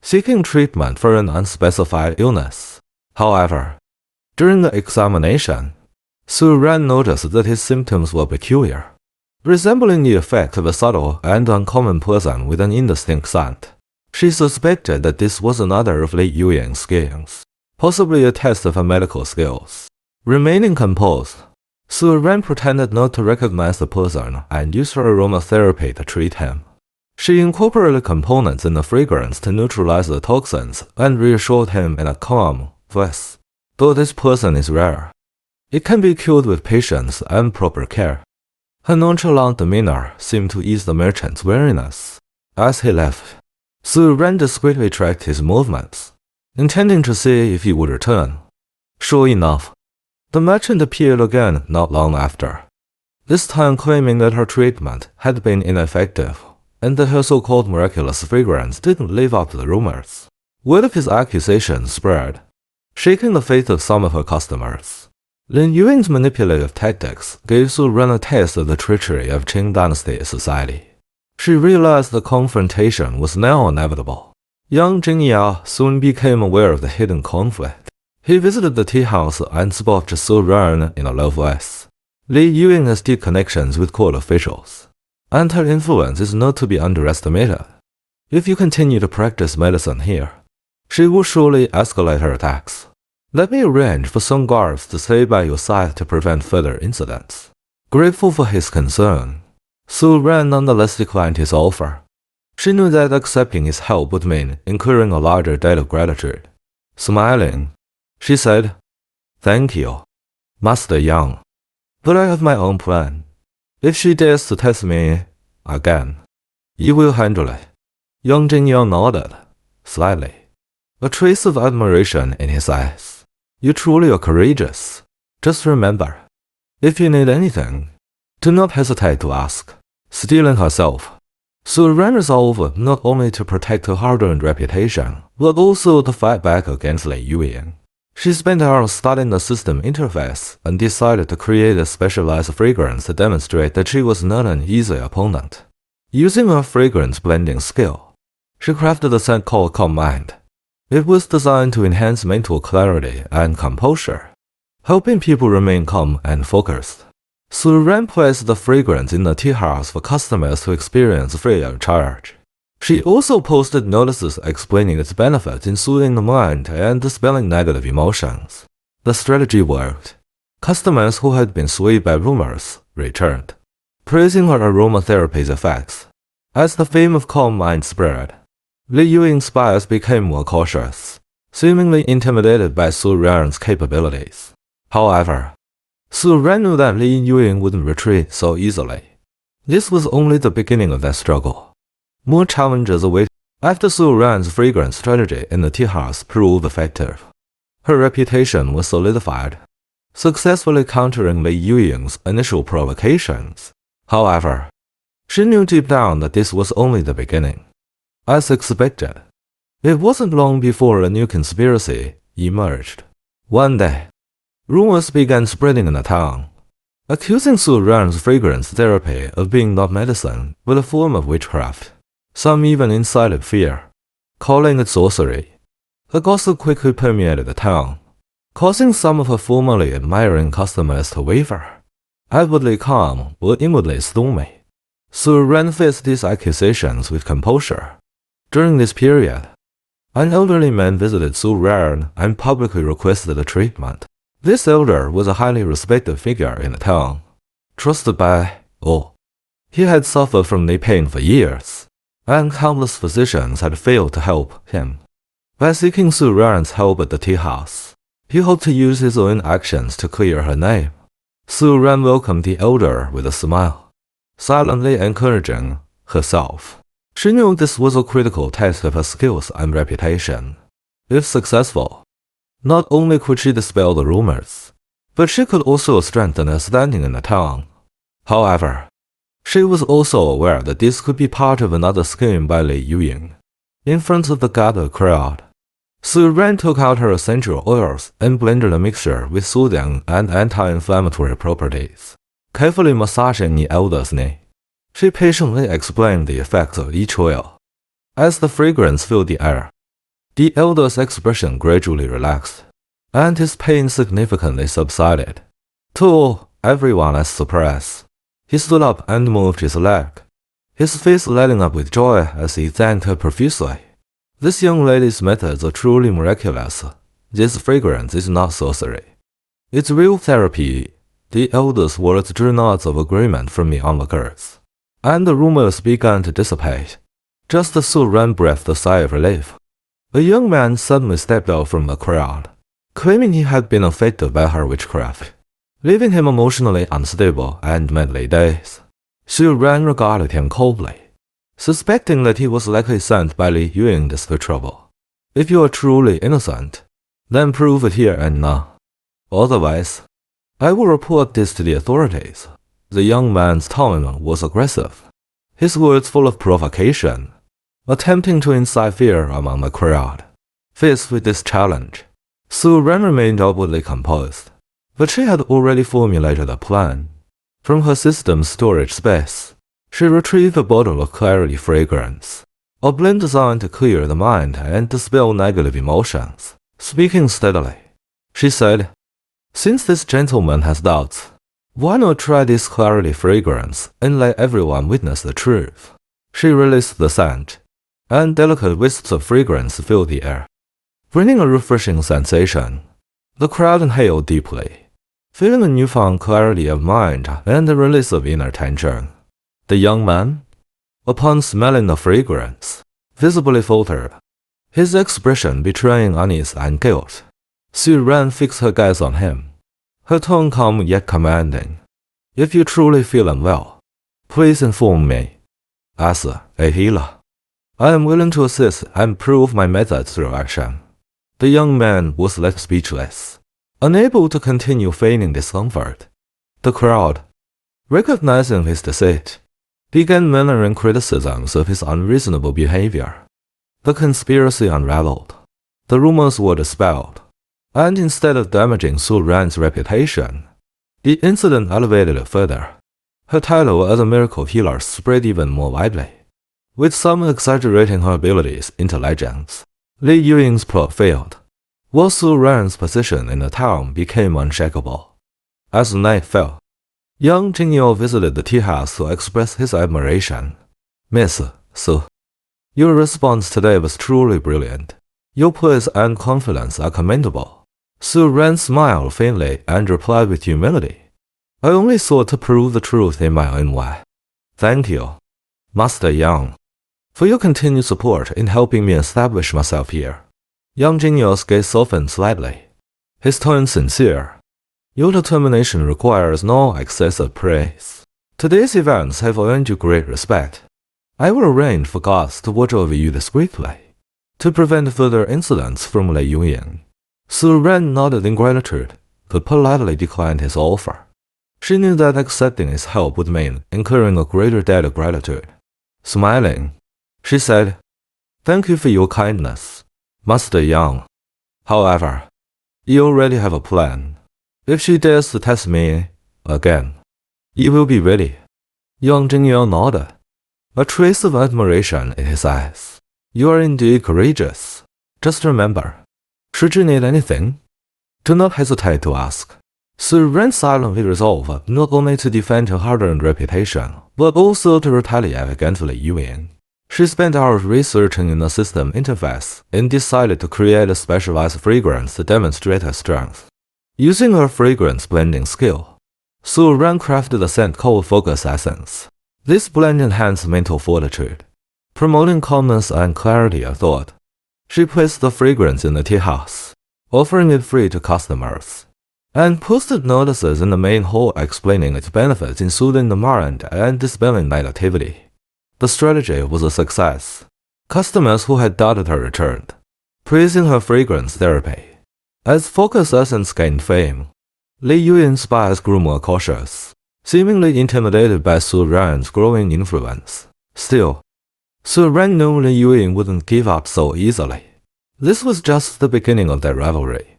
seeking treatment for an unspecified illness. However, during the examination, Xu Ran noticed that his symptoms were peculiar, resembling the effect of a subtle and uncommon poison with an indistinct scent. She suspected that this was another of Li Yuying's schemes, possibly a test of her medical skills. Remaining composed, Xu Ran pretended not to recognize the poison and used her aromatherapy to treat him. She incorporated components in the fragrance to neutralize the toxins and reassured him in a calm voice. Though this poison is rare, it can be cured with patience and proper care. Her nonchalant demeanor seemed to ease the merchant's weariness. As he left, Xu Ran discreetly tracked his movements, intending to see if he would return. Sure enough, the merchant appeared again not long after, this time claiming that her treatment had been ineffective and that her so-called miraculous fragrance didn't live up to the rumors. Word of his accusations spread, shaking the faith of some of her customers. Lin Yuying's manipulative tactics gave Xu Ran a taste of the treachery of Qing Dynasty society. She realized the confrontation was now inevitable. Young Jingya soon became aware of the hidden conflict. He visited the tea house and spoke to Xu Ran in a low voice. Li Yuying has deep connections with court officials, and her influence is not to be underestimated. If you continue to practice medicine here, she will surely escalate her attacks. Let me arrange for some guards to stay by your side to prevent further incidents. Grateful for his concern, Xu Ran nonetheless declined his offer. She knew that accepting his help would mean incurring a larger debt of gratitude. Smiling, she said, "Thank you, Master Yang, but I have my own plan. If she dares to test me again, you will handle it." Yang Jingyang nodded, slightly, a trace of admiration in his eyes. "You truly are courageous. Just remember, if you need anything, do not hesitate to ask." Steeling herself, Xu Ran resolved not only to protect her hard-earned reputation, but also to fight back against Li Yuying. She spent hours studying the system interface and decided to create a specialized fragrance to demonstrate that she was not an easy opponent. Using her fragrance blending skill, she crafted a scent called Calm Mind. It was designed to enhance mental clarity and composure, helping people remain calm and focused. Xu Ran placed the fragrance in the tea house for customers to experience free of charge. She also posted notices explaining its benefits in soothing the mind and dispelling negative emotions. The strategy worked. Customers who had been swayed by rumors returned, praising her aromatherapy's effects. As the fame of Calm Mind spread, Li Yuying's spies became more cautious, seemingly intimidated by Xu Ran's capabilities. However, Xu Ran knew that Li Yuying wouldn't retreat so easily. This was only the beginning of their struggle. More challenges awaited. After Xu Ran's fragrance strategy in the tea house proved effective, her reputation was solidified, successfully countering Li Yuying's initial provocations. However, she knew deep down that this was only the beginning. As expected, it wasn't long before a new conspiracy emerged. One day, rumors began spreading in the town, accusing Su Ran's fragrance therapy of being not medicine, but a form of witchcraft. Some even incited fear, calling it sorcery. The gossip quickly permeated the town, causing some of her formerly admiring customers to waver. Outwardly calm, but inwardly stormy, Su Ran faced these accusations with composure. During this period, an elderly man visited Su Ran and publicly requested a treatment. This elder was a highly respected figure in the town, trusted by all. He had suffered from knee pain for years, and countless physicians had failed to help him. By seeking Su Ran's help at the tea house, he hoped to use his own actions to clear her name. Su Ran welcomed the elder with a smile, silently encouraging herself. She knew this was a critical test of her skills and reputation. If successful, not only could she dispel the rumors, but she could also strengthen her standing in the town. However, she was also aware that this could be part of another scheme by Li Yuying. In front of the gathered crowd, Su Ran took out her essential oils and blended a mixture with soothing and anti-inflammatory properties. Carefully massaging the elder's knee, she patiently explained the effects of each oil. As the fragrance filled the air, the elder's expression gradually relaxed, and his pain significantly subsided. To everyone's surprise, he stood up and moved his leg, his face lighting up with joy as he thanked her profusely. This young lady's methods are truly miraculous. This fragrance is not sorcery. It's real therapy. The elder's words drew nods of agreement from the onlookers, and the rumors began to dissipate. Just as Su Ran breathed a sigh of relief, a young man suddenly stepped out from the crowd, claiming he had been affected by her witchcraft, leaving him emotionally unstable and mentally dazed. Su Ran regarded him coldly, suspecting that he was likely sent by Li Yuying for trouble. If you are truly innocent, then prove it here and now. Otherwise, I will report this to the authorities. The young man's tone was aggressive, his words full of provocation, attempting to incite fear among the crowd. Faced with this challenge, Su Ran remained outwardly composed, but she had already formulated a plan. From her system's storage space, she retrieved a bottle of clarity fragrance, a blend designed to clear the mind and dispel negative emotions. Speaking steadily, she said, "Since this gentleman has doubts, why not try this clarity fragrance and let everyone witness the truth?" She released the scent, and delicate wisps of fragrance filled the air, bringing a refreshing sensation. The crowd inhaled deeply, feeling a newfound clarity of mind and a release of inner tension. The young man, upon smelling the fragrance, visibly faltered, his expression betraying unease and guilt. Su Ran fixed her gaze on him, her tone calm yet commanding. "If you truly feel unwell, please inform me. As a healer, I am willing to assist and prove my methods through action." The young man was left speechless, unable to continue feigning discomfort. The crowd, recognizing his deceit, began murmuring criticisms of his unreasonable behavior. The conspiracy unraveled. The rumors were dispelled, and instead of damaging Su Ran's reputation, the incident elevated it further. Her title as a miracle healer spread even more widely, with some exaggerating her abilities into legends. Li Yuying's plot failed, while Su Ran's position in the town became unshakable. As the night fell, young Jingyo visited the tea house to express his admiration. "Miss Su, your response today was truly brilliant. Your poise and confidence are commendable." Su Ran smiled faintly and replied with humility, "I only sought to prove the truth in my own way. Thank you, Master Yang, for your continued support in helping me establish myself here." Young Jingyo's gaze softened slightly, his tone sincere. "Your determination requires no excessive praise. Today's events have earned you great respect. I will arrange for guards to watch over you discreetly, to prevent further incidents from Li Yuying." Su Ran nodded in gratitude, but politely declined his offer. She knew that accepting his help would mean incurring a greater debt of gratitude. Smiling, she said, Thank you for your kindness, Master Yang. However, you already have a plan. If she dares to test me again, you will be ready. Yang Jingyan nodded, a trace of admiration in his eyes. You are indeed courageous. Just remember, should you need anything, do not hesitate to ask. Su Ren silently resolved not only to defend her hard-earned reputation, but also to retaliate against Li Yuyin. She spent hours researching in the system interface and decided to create a specialized fragrance to demonstrate her strength. Using her fragrance blending skill, Su Ren crafted a scent called Focus Essence. This blend enhanced mental fortitude, promoting calmness and clarity of thought. She placed the fragrance in the tea house, offering it free to customers, and posted notices in the main hall explaining its benefits in soothing the mind and dispelling negativity. The strategy was a success. Customers who had doubted her returned, praising her fragrance therapy. As Focus Essence gained fame, Li Yuyin's spies grew more cautious, seemingly intimidated by Su Ren's growing influence. Still, Su Ren knew Li Yuyin wouldn't give up so easily. This was just the beginning of their rivalry.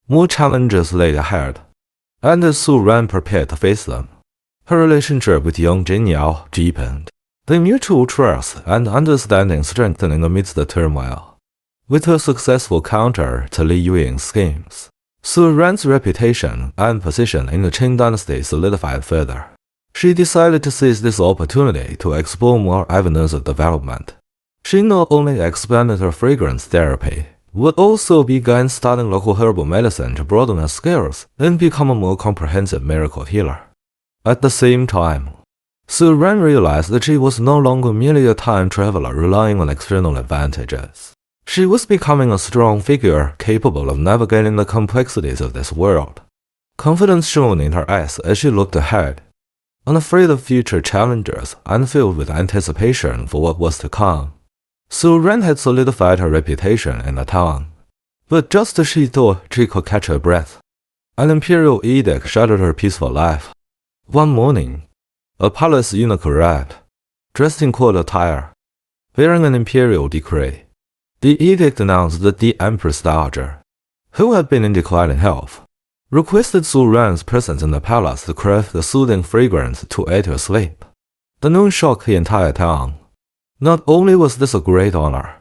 More challenges lay ahead, and as Su Ren prepared to face them, her relationship with young Jinyao deepened, the mutual trust and understanding strengthening amidst the turmoil. With her successful counter to Li Yuyin's schemes, Su Ren's reputation and position in the Qing Dynasty solidified further. She decided to seize this opportunity to explore more avenues of development. She not only expanded her fragrance therapy, but also began studying local herbal medicine to broaden her skills and become a more comprehensive miracle healer. At the same time, Su Ren realized that she was no longer merely a time traveler relying on external advantages. She was becoming a strong figure capable of navigating the complexities of this world. Confidence shone in her eyes as she looked ahead, unafraid of future challenges and filled with anticipation for what was to come. Su Ren had solidified her reputation in the town, but just as she thought she could catch her breath, an imperial edict shattered her peaceful life. One morning, a palace eunuch arrived, dressed in court attire, bearing an imperial decree. The edict announced that the Empress Dowager, who had been in declining health, requested Su Ren's presence in the palace to craft the soothing fragrance to aid her sleep. The news shocked the entire town. Not only was this a great honor,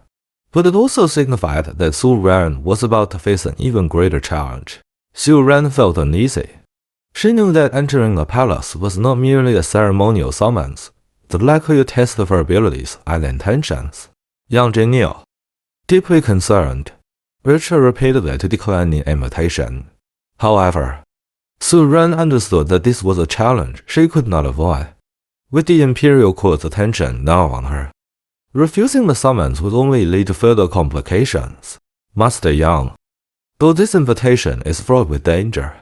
but it also signified that Su Ren was about to face an even greater challenge. Su Ren felt uneasy. She knew that entering the palace was not merely a ceremonial summons, but likely a test of her abilities and intentions. Yang Jingniu, deeply concerned, urged her repeatedly to decline the invitation. However, Su Ren understood that this was a challenge she could not avoid. With the imperial court's attention now on her, refusing the summons would only lead to further complications. Master Yang, though this invitation is fraught with danger,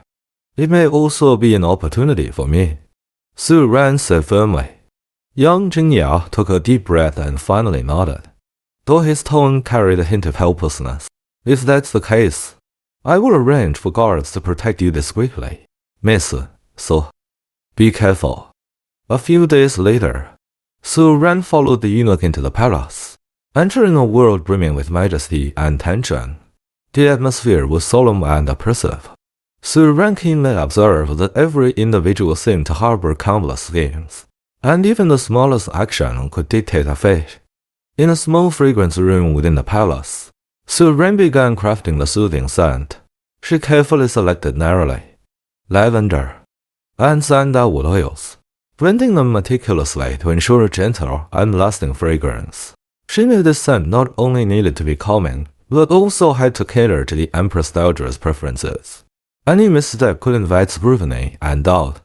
it may also be an opportunity for me, Su Ren said firmly. Yang Jingniao took a deep breath and finally nodded, though his tone carried a hint of helplessness. If that's the case, I will arrange for guards to protect you discreetly, Miss, so be careful. A few days later, Su Ren followed the eunuch into the palace, entering a world brimming with majesty and tension. The atmosphere was solemn and oppressive. Su Ren keenly observed that every individual seemed to harbor countless schemes, and even the smallest action could dictate a fate. In a small fragrance room within the palace, Su Ren began crafting the soothing scent. She carefully selected narrowly lavender and sandalwood oils, blending them meticulously to ensure a gentle and lasting fragrance. She knew this scent not only needed to be calming, but also had to cater to the Empress Dowager's preferences. Any misstep could invite scrutiny and doubt.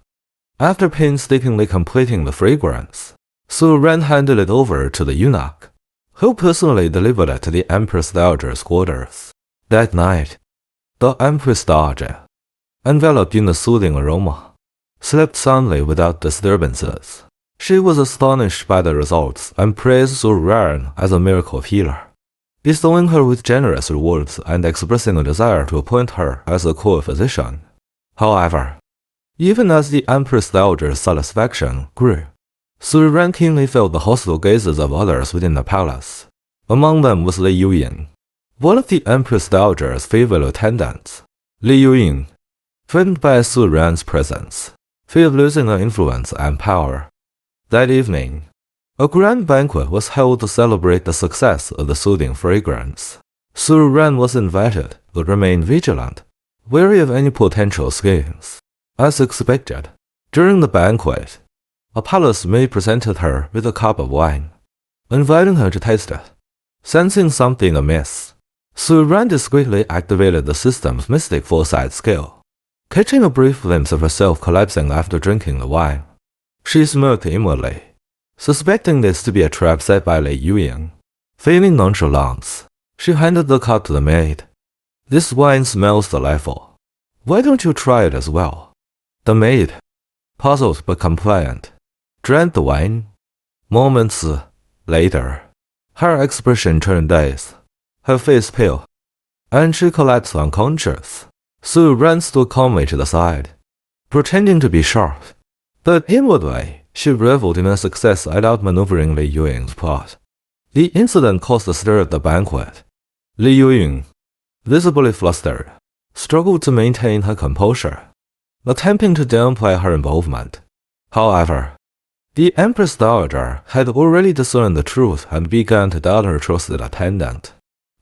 After painstakingly completing the fragrance, Su Ren handed it over to the eunuch, who personally delivered it to the Empress Dowager's quarters. That night, the Empress Dowager, enveloped in the soothing aroma, slept soundly without disturbances. She was astonished by the results and praised Su Ren as a miracle healer, bestowing her with generous rewards and expressing a desire to appoint her as a court physician. However, even as the Empress Dowager's satisfaction grew, Su Ren keenly felt the hostile gazes of others within the palace. Among them was Li Yuying, one of the Empress Dowager's favorite attendants. Li Yuying, threatened by Su Ran's presence, feared losing her influence and power. That evening, a grand banquet was held to celebrate the success of the soothing fragrance. Su Ran was invited, but remained vigilant, wary of any potential schemes. As expected, during the banquet, a palace maid presented her with a cup of wine, inviting her to taste it. Sensing something amiss, Su Ran discreetly activated the system's mystic foresight skill. Catching a brief glimpse of herself collapsing after drinking the wine, she smirked inwardly, suspecting this to be a trap set by Li Yuying. Feigning nonchalance, she handed the cup to the maid. "This wine smells delightful. Why don't you try it as well?" The maid, puzzled but compliant, drank the wine. Moments later, her expression turned dazed, her face pale, and she collapsed unconscious. Su Ran stood calmly to the side, pretending to be shocked, but inwardly she reveled in her success at outmaneuvering Li Yuying's plot. The incident caused a stir at the banquet. Li Yuying, visibly flustered, struggled to maintain her composure, attempting to downplay her involvement. However, the Empress Dowager had already discerned the truth and began to doubt her trusted attendant.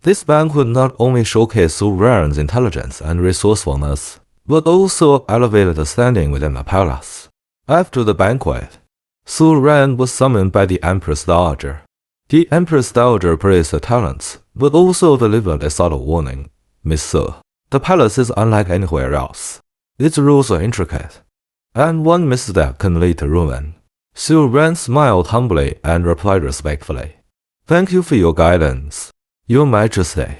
This banquet not only showcased Su Ran's intelligence and resourcefulness, but also elevated her standing within the palace. After the banquet, Su Ran was summoned by the Empress Dowager. The Empress Dowager praised her talents, but also delivered a subtle warning. "Miss Su, the palace is unlike anywhere else. Its rules are intricate, and one misstep can lead to ruin." Su Ran smiled humbly and replied respectfully, "Thank you for your guidance, Your Majesty.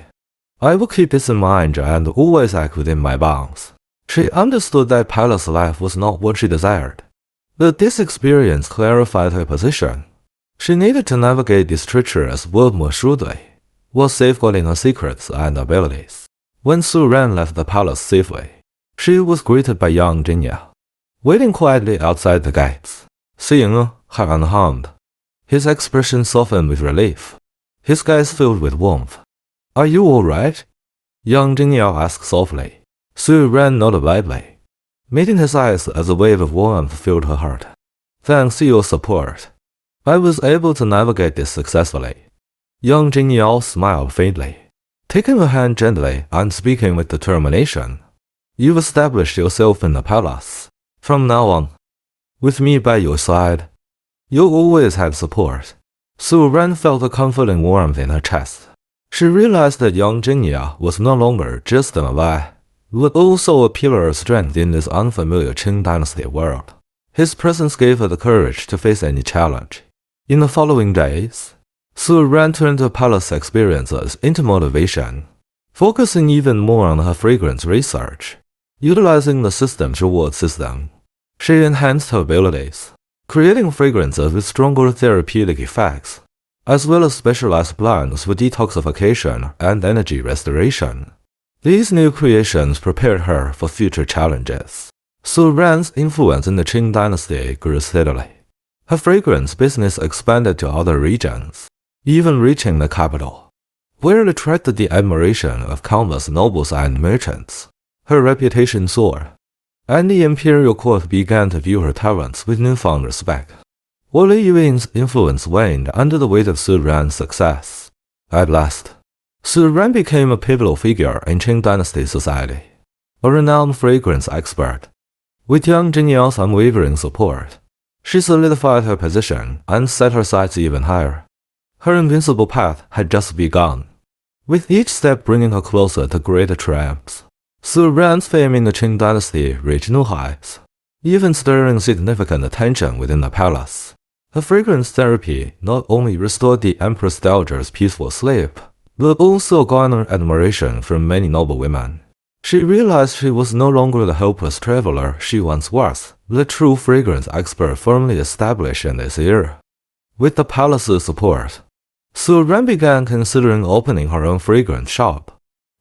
I will keep this in mind and always act within my bounds." She understood that palace life was not what she desired, but this experience clarified her position. She needed to navigate this treacherous world more shrewdly, while safeguarding her secrets and abilities. When Su Ran left the palace safely, she was greeted by young Jingya, waiting quietly outside the gates. Seeing her unharmed, his expression softened with relief, his gaze filled with warmth. "Are you all right?" Young Jingya asked softly. Su Ran nodded lightly, meeting his eyes as a wave of warmth filled her heart. "Thanks to your support, I was able to navigate this successfully." Young Jingya smiled faintly, taking her hand gently and speaking with determination. "You've established yourself in the palace. From now on, with me by your side, you'll always have support." Su Ran felt a comforting warmth in her chest. She realized that young Jingya was no longer just an ally, but also a pillar of strength in this unfamiliar Qing Dynasty world. His presence gave her the courage to face any challenge. In the following days, Su Ran turned her palace experiences into motivation, focusing even more on her fragrance research. Utilizing the system's reward system, she enhanced her abilities, creating fragrances with stronger therapeutic effects, as well as specialized blends for detoxification and energy restoration. These new creations prepared her for future challenges. Su Ran's influence in the Qing Dynasty grew steadily. Her fragrance business expanded to other regions, even reaching the capital, where it attracted the admiration of countless nobles and merchants. Her reputation soared, and the imperial court began to view her talents with newfound respect. While Li Yuying's influence waned under the weight of Su Ran's success, at last, Su Ran became a pivotal figure in Qing Dynasty society, a renowned fragrance expert. With young Jingya's unwavering support, she solidified her position and set her sights even higher. Her invincible path had just begun, with each step bringing her closer to greater triumphs. Su Ran's fame in the Qing Dynasty reached new heights, even stirring significant attention within the palace. Her fragrance therapy not only restored the Empress Dowager's peaceful sleep, but also garnered admiration from many noble women. She realized she was no longer the helpless traveler she once was, but a true fragrance expert firmly established in this era. With the palace's support, Su Ran began considering opening her own fragrance shop.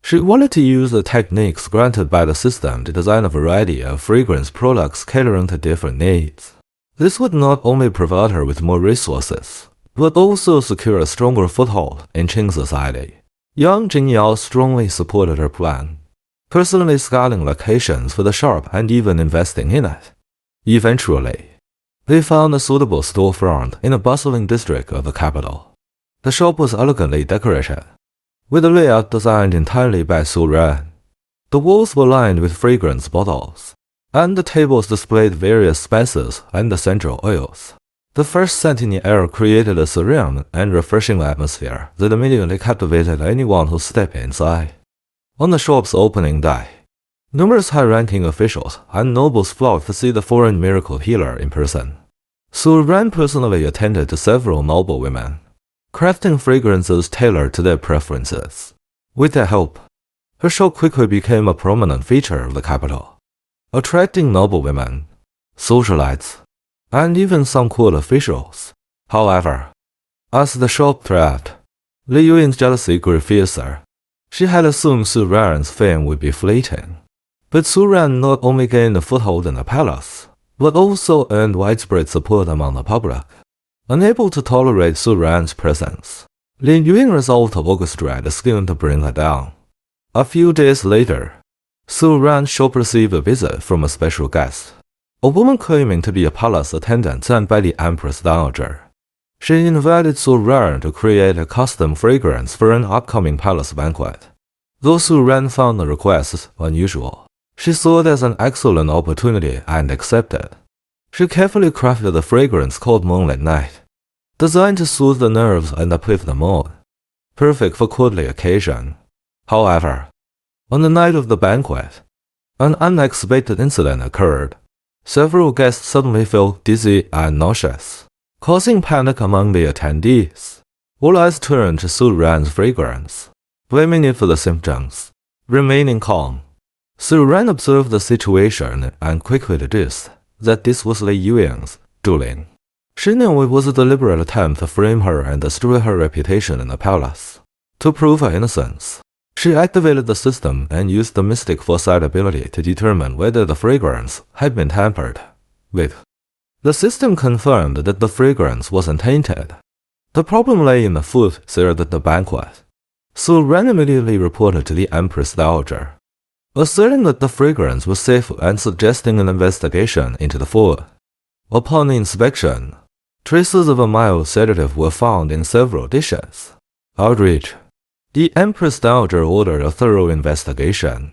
She wanted to use the techniques granted by the system to design a variety of fragrance products catering to different needs. This would not only provide her with more resources, but also secure a stronger foothold in Qing society. Young Jingyao strongly supported her plan, personally scouting locations for the shop and even investing in it. Eventually, they found a suitable storefront in a bustling district of the capital. The shop was elegantly decorated, with a layout designed entirely by Su Ran. The walls were lined with fragrance bottles, and the tables displayed various spices and essential oils. The first scent in the air created a serene and refreshing atmosphere that immediately captivated anyone who stepped inside. On the shop's opening day, numerous high-ranking officials and nobles flocked to see the foreign miracle healer in person. Su Ran personally attended to several noble women, crafting fragrances tailored to their preferences. With their help, her shop quickly became a prominent feature of the capital, attracting noble women, socialites, and even some court officials. However, as the shop thrived, Li Yuan's jealousy grew fiercer. She had assumed Su Ran's fame would be fleeting. But Su Ran not only gained a foothold in the palace, but also earned widespread support among the public. Unable to tolerate Su Ran's presence, Lin Yuan resolved to orchestrate a scheme to bring her down. A few days later, Su Ran's shop received a visit from a special guest, a woman claiming to be a palace attendant sent by the Empress Dowager. She invited Su Ran to create a custom fragrance for an upcoming palace banquet. Though Su Ran found the request unusual, she saw it as an excellent opportunity and accepted. She carefully crafted a fragrance called Moonlit Night, designed to soothe the nerves and uplift the mood, perfect for courtly occasion. However, on the night of the banquet, an unexpected incident occurred. Several guests suddenly felt dizzy and nauseous, causing panic among the attendees. All eyes turned to Su Ran's fragrance, blaming it for the symptoms. Remaining calm, Su Ran observed the situation and quickly deduced that this was Li Yuan's doing. She knew it was a deliberate attempt to frame her and destroy her reputation in the palace. To prove her innocence, she activated the system and used the mystic foresight ability to determine whether the fragrance had been tampered with. The system confirmed that the fragrance wasn't tainted. The problem lay in the food served at the banquet. Su Ran immediately reported to the Empress Dowager, asserting that the fragrance was safe and suggesting an investigation into the food. Upon inspection, traces of a mild sedative were found in several dishes. Outraged, the Empress Dowager ordered a thorough investigation,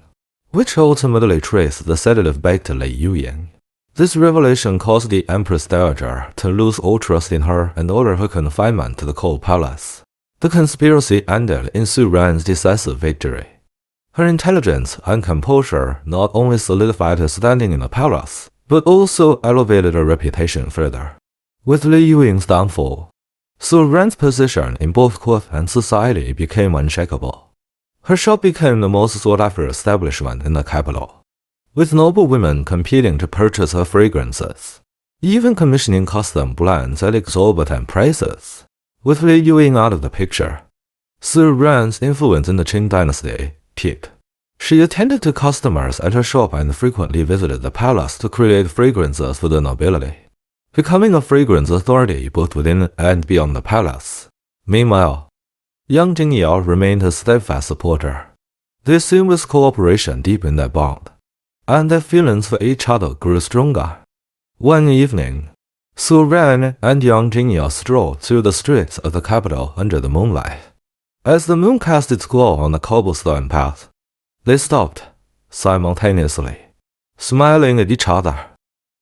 which ultimately traced the sedative back to Li Yuan. This revelation caused the Empress Dowager to lose all trust in her and order her confinement to the cold palace. The conspiracy ended in Su Ran's decisive victory. Her intelligence and composure not only solidified her standing in the palace, but also elevated her reputation further. With Li Yuan's downfall, Su Ran's position in both court and society became unshakable. Her shop became the most sought-after establishment in the capital, with noble women competing to purchase her fragrances, even commissioning custom blends at exorbitant prices. With Li Yuan out of the picture, Su Ran's influence in the Qing Dynasty peaked. She attended to customers at her shop and frequently visited the palace to create fragrances for the nobility, becoming a fragrance authority both within and beyond the palace. Meanwhile, young Jingyao remained a steadfast supporter. Their seamless cooperation deepened their bond, and their feelings for each other grew stronger. One evening, Su Ran and young Jingyao strolled through the streets of the capital under the moonlight. As the moon cast its glow on the cobblestone path, they stopped simultaneously, smiling at each other.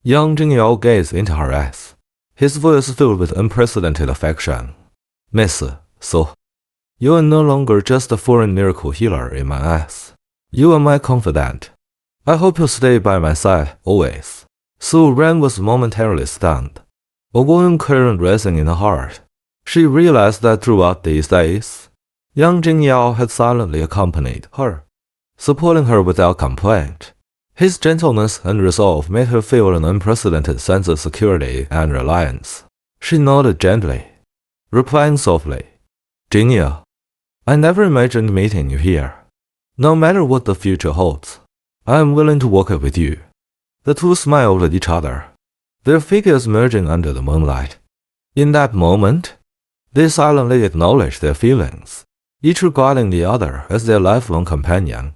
Young Jingyao gazed into her eyes, his voice filled with unprecedented affection. Miss, so, you are no longer just a foreign miracle healer in my eyes. You are my confidant. I hope you'll stay by my side always. Su Ran was momentarily stunned, a warm current racing in her heart. She realized that throughout these days, young Jingyao had silently accompanied her, supporting her without complaint. His gentleness and resolve made her feel an unprecedented sense of security and reliance. She nodded gently, replying softly, Jingyao, I never imagined meeting you here. No matter what the future holds, I am willing to walk it with you. The two smiled at each other, their figures merging under the moonlight. In that moment, They silently acknowledge their feelings, each regarding the other as their lifelong companion.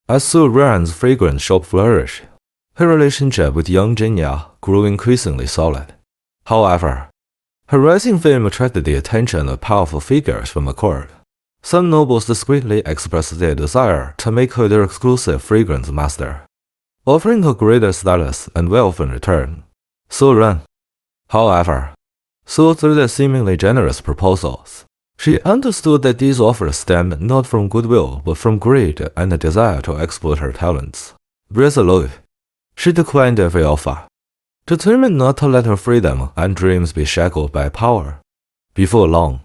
As Su Ran's fragrance shop flourished, her relationship with young Jinya grew increasingly solid. However, her rising fame attracted the attention of powerful figures from the court. Some nobles discreetly expressed their desire to make her their exclusive fragrance master, offering her greater status and wealth in return. Su Ran, however, saw through their seemingly generous proposals. She understood that these offers stemmed not from goodwill but from greed and a desire to exploit her talents. Resolute, she declined every offer, determined not to let her freedom and dreams be shackled by power. Before long,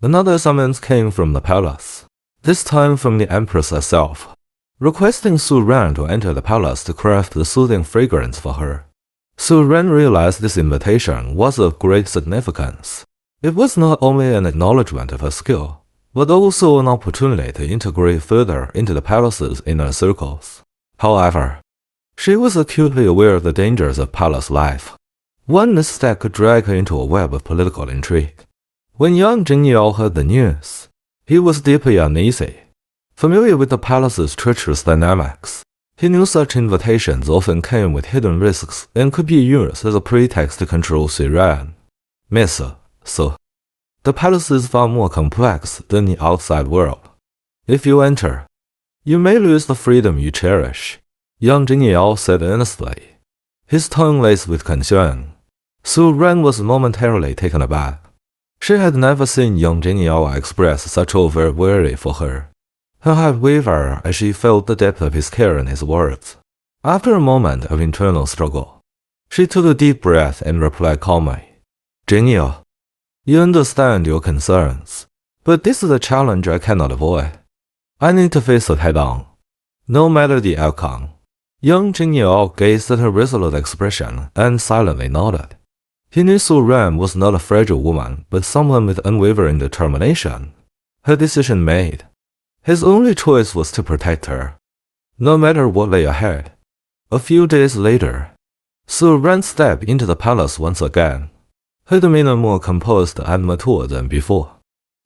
another summons came from the palace, this time from the Empress herself, requesting Su Ran to enter the palace to craft the soothing fragrance for her. Su Ran realized this invitation was of great significance. It was not only an acknowledgement of her skill, but also an opportunity to integrate further into the palace's inner circles. However, she was acutely aware of the dangers of palace life. One misstep could drag her into a web of political intrigue. When young Jing Yao heard the news, he was deeply uneasy. Familiar with the palace's treacherous dynamics, he knew such invitations often came with hidden risks and could be used as a pretext to control Su Ran. Miss Su, the palace is far more complex than the outside world. If you enter, you may lose the freedom you cherish, young Jing Yao said earnestly, his tone laced with concern. Su Ran was momentarily taken aback. She had never seen young Jing Yao express such overt worry for her. Her heart wavered as she felt the depth of his care in his words. After a moment of internal struggle, she took a deep breath and replied calmly, Jing Yao, you understand your concerns, but this is a challenge I cannot avoid. I need to face it head-on, no matter the outcome. Young Jing Yao gazed at her resolute expression and silently nodded. He knew Su Ran was not a fragile woman, but someone with unwavering determination. Her decision made, his only choice was to protect her, no matter what lay ahead. A few days later, Su Ran stepped into the palace once again, her demeanor more composed and mature than before.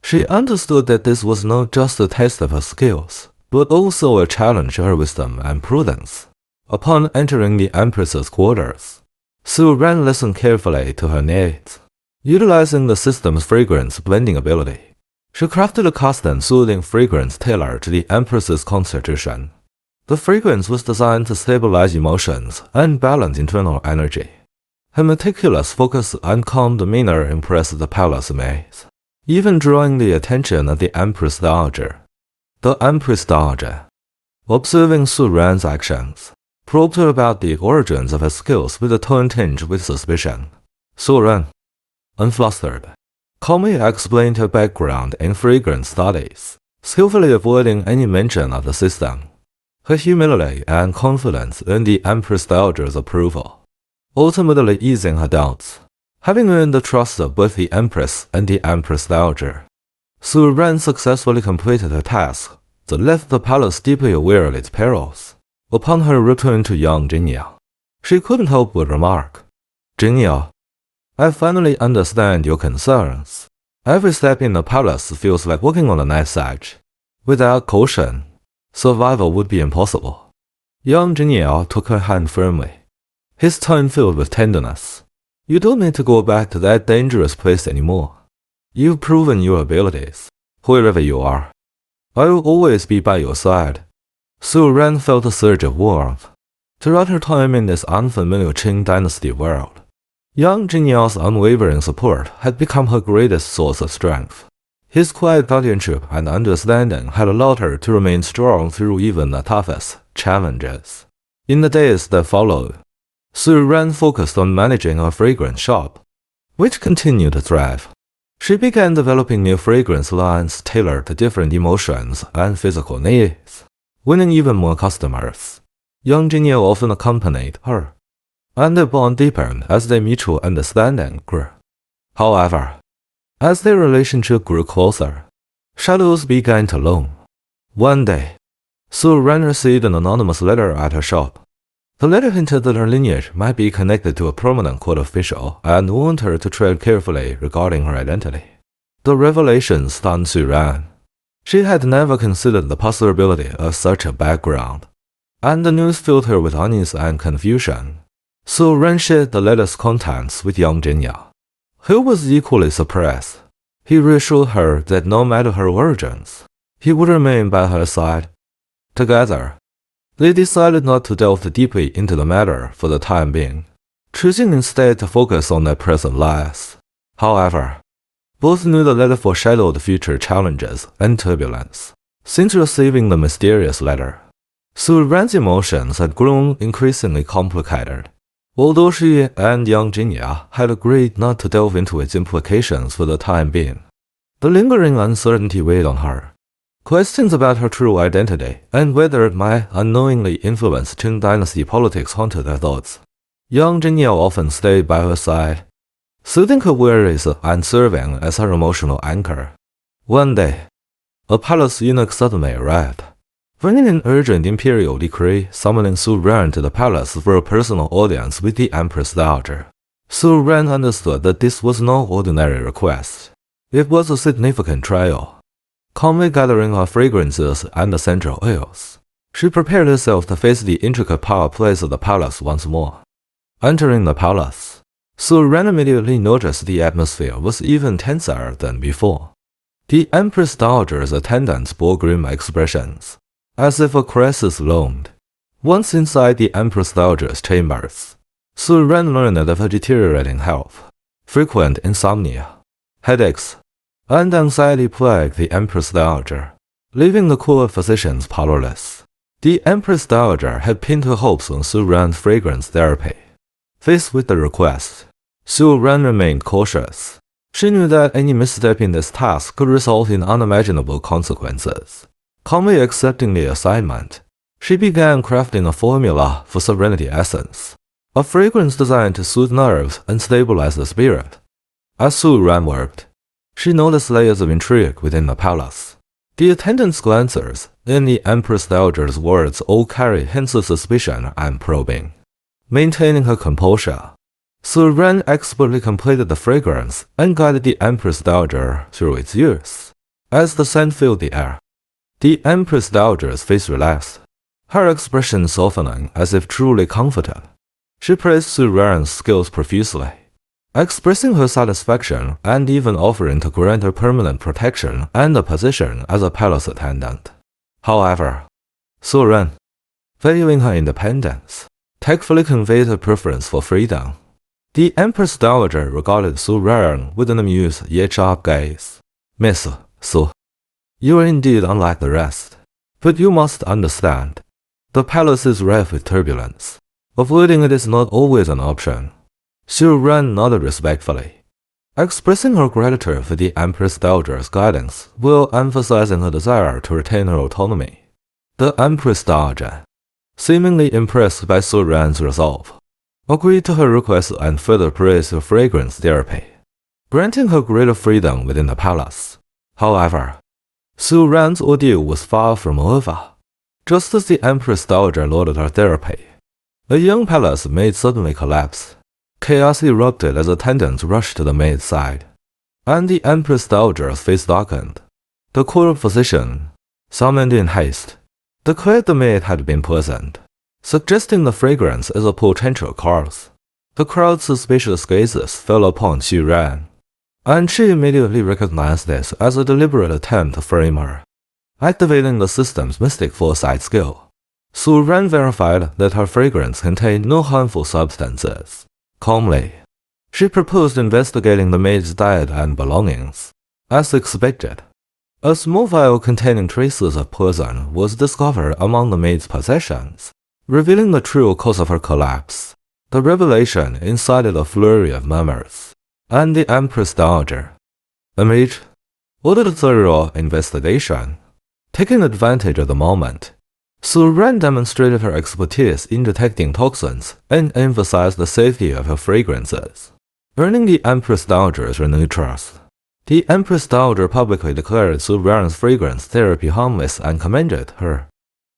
She understood that this was not just a test of her skills, but also a challenge to her wisdom and prudence. Upon entering the Empress's quarters, Su Ran listened carefully to her needs. Utilizing the system's fragrance blending ability, she crafted a custom soothing fragrance tailored to the Empress's constitution. The fragrance was designed to stabilize emotions and balance internal energy. Her meticulous focus and calm demeanor impressed the palace maids, even drawing the attention of the Empress Dowager. The Empress Dowager, observing Su Ran's actions, probed her about the origins of her skills with a tone tinged with suspicion. Su Ran, unflustered, calmly explained her background in fragrance studies, skillfully avoiding any mention of the system. Her humility and confidence earned the Empress Dowager's approval, ultimately easing her doubts. Having earned the trust of both the Empress and the Empress Dowager, Su Ran successfully completed her task that left the palace deeply aware of its perils. Upon her return to young Jing Yao, she couldn't help but remark, Jing Yao, I finally understand your concerns. Every step in the palace feels like walking on a knife's edge. Without caution, survival would be impossible. Young Jing Yao took her hand firmly, his tone filled with tenderness. You don't need to go back to that dangerous place anymore. You've proven your abilities. Wherever you are, I will always be by your side. Su Ran felt a surge of warmth. Throughout her time in this unfamiliar Qing Dynasty world, young Jing Yao's unwavering support had become her greatest source of strength. His quiet guardianship and understanding had allowed her to remain strong through even the toughest challenges. In the days that followed, Su Ran focused on managing her fragrance shop, which continued to thrive. She began developing new fragrance lines tailored to different emotions and physical needs, winning even more customers. Young Jing Yao often accompanied her, and their bond deepened as their mutual understanding grew. However, as their relationship grew closer, shadows began to loom. One day, Su Ran received an anonymous letter at her shop. The letter hinted that her lineage might be connected to a prominent court official and warned her to tread carefully regarding her identity. The revelation stunned Xu Ran. She had never considered the possibility of such a background, and the news filled her with unease and confusion. Xu Ran shared the letter's contents with young Jinya, who was equally surprised. He reassured her that no matter her origins, he would remain by her side. Together, they decided not to delve deeply into the matter for the time being, choosing instead to focus on their present lives. However, both knew the letter foreshadowed future challenges and turbulence. Since receiving the mysterious letter, Xu Ran's emotions had grown increasingly complicated. Although she and young Jinya had agreed not to delve into its implications for the time being, the lingering uncertainty weighed on her. Questions about her true identity and whether it might unknowingly influence Qing Dynasty politics haunted her thoughts. Young Jinya often stayed by her side, soothing her worries and serving as her emotional anchor. One day, a palace eunuch suddenly arrived, bringing an urgent imperial decree summoning Xu Ran to the palace for a personal audience with the Empress Dowager. Xu Ran understood that this was no ordinary request. It was a significant trial. Calmly gathering her fragrances and essential oils, she prepared herself to face the intricate power plays of the palace once more. Entering the palace, Xu Ran immediately noticed the atmosphere was even tenser than before. The Empress Dowager's attendants bore grim expressions, as if a crisis loomed. Once inside the Empress Dowager's chambers, Xu Ran learned of her deteriorating health. Frequent insomnia, headaches, and anxiety plagued the Empress Dowager, leaving the court physicians powerless. The Empress Dowager had pinned her hopes on Xu Ran's fragrance therapy. Faced with the request, Xu Ran remained cautious. She knew that any misstep in this task could result in unimaginable consequences. Calmly accepting the assignment, she began crafting a formula for Serenity Essence, a fragrance designed to soothe nerves and stabilize the spirit. As Xu Ran worked, she noticed layers of intrigue within the palace. The attendants' glances and the Empress Dowager's words all carried hints of suspicion and probing. Maintaining her composure, Xu Ran expertly completed the fragrance and guided the Empress Dowager through its use. As the scent filled the air, the Empress Dowager's face relaxed, her expression softening as if truly comforted. She praised Xu Ran's skills profusely, expressing her satisfaction and even offering to grant her permanent protection and a position as a palace attendant. However, Xu Ran, valuing her independence, tactfully conveyed her preference for freedom. The Empress Dowager regarded Xu Ran with an amused yet sharp gaze. "Miss Xu, you are indeed unlike the rest, but you must understand, the palace is rife with turbulence. Avoiding it is not always an option." Xu Ran nodded respectfully, expressing her gratitude for the Empress Dowager's guidance while emphasizing her desire to retain her autonomy. The Empress Dowager, seemingly impressed by Xu Ran's resolve, agreed to her request and further praised her fragrance therapy, granting her greater freedom within the palace. However, Xu Ran's ordeal was far from over. Just as the Empress Dowager lauded her therapy, a young palace maid suddenly collapsed. Chaos erupted as attendants rushed to the maid's side, and the Empress Dowager's face darkened. The court physician, summoned in haste, declared the maid had been poisoned, suggesting the fragrance as a potential cause. The crowd's suspicious gazes fell upon Xu Ran, and she immediately recognized this as a deliberate attempt to frame her. Activating the system's mystic foresight skill, Xu Ran verified that her fragrance contained no harmful substances. Calmly, she proposed investigating the maid's diet and belongings. As expected, a small vial containing traces of poison was discovered among the maid's possessions, revealing the true cause of her collapse. The revelation incited a flurry of murmurs, and the Empress Dowager, amazed, ordered a thorough investigation. Taking advantage of the moment, Xu Ran demonstrated her expertise in detecting toxins and emphasized the safety of her fragrances, earning the Empress Dowager's renewed trust. The Empress Dowager publicly declared Xu Ran's fragrance therapy harmless and commended her.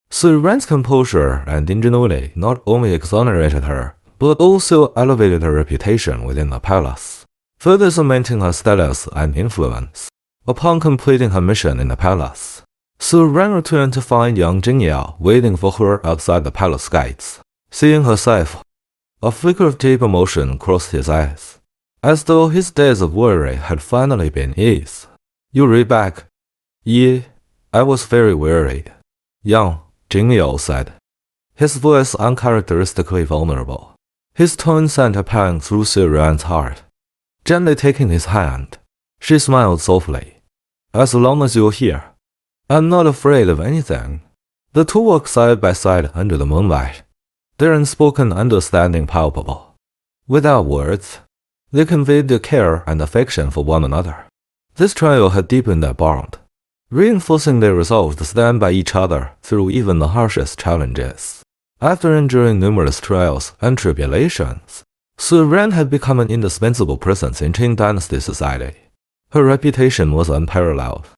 Xu Ran's composure and ingenuity not only exonerated her, but also elevated her reputation within the palace, further cementing her status and influence. Upon completing her mission in the palace, Su Ran returned to find young Jingyao waiting for her outside the palace gates. Seeing herself, a flicker of deep emotion crossed his eyes, as though his days of worry had finally been eased. You read back. Ye, I was very worried, young Jingyao said, his voice uncharacteristically vulnerable. His tone sent a pang through Su Ran's heart. Gently taking his hand, she smiled softly. As long as you're here, I'm not afraid of anything. The two walked side by side under the moonlight, their unspoken understanding palpable. Without words, they conveyed their care and affection for one another. This trial had deepened their bond, reinforcing their resolve to stand by each other through even the harshest challenges. After enduring numerous trials and tribulations, Su Ran had become an indispensable presence in Qing Dynasty society. Her reputation was unparalleled,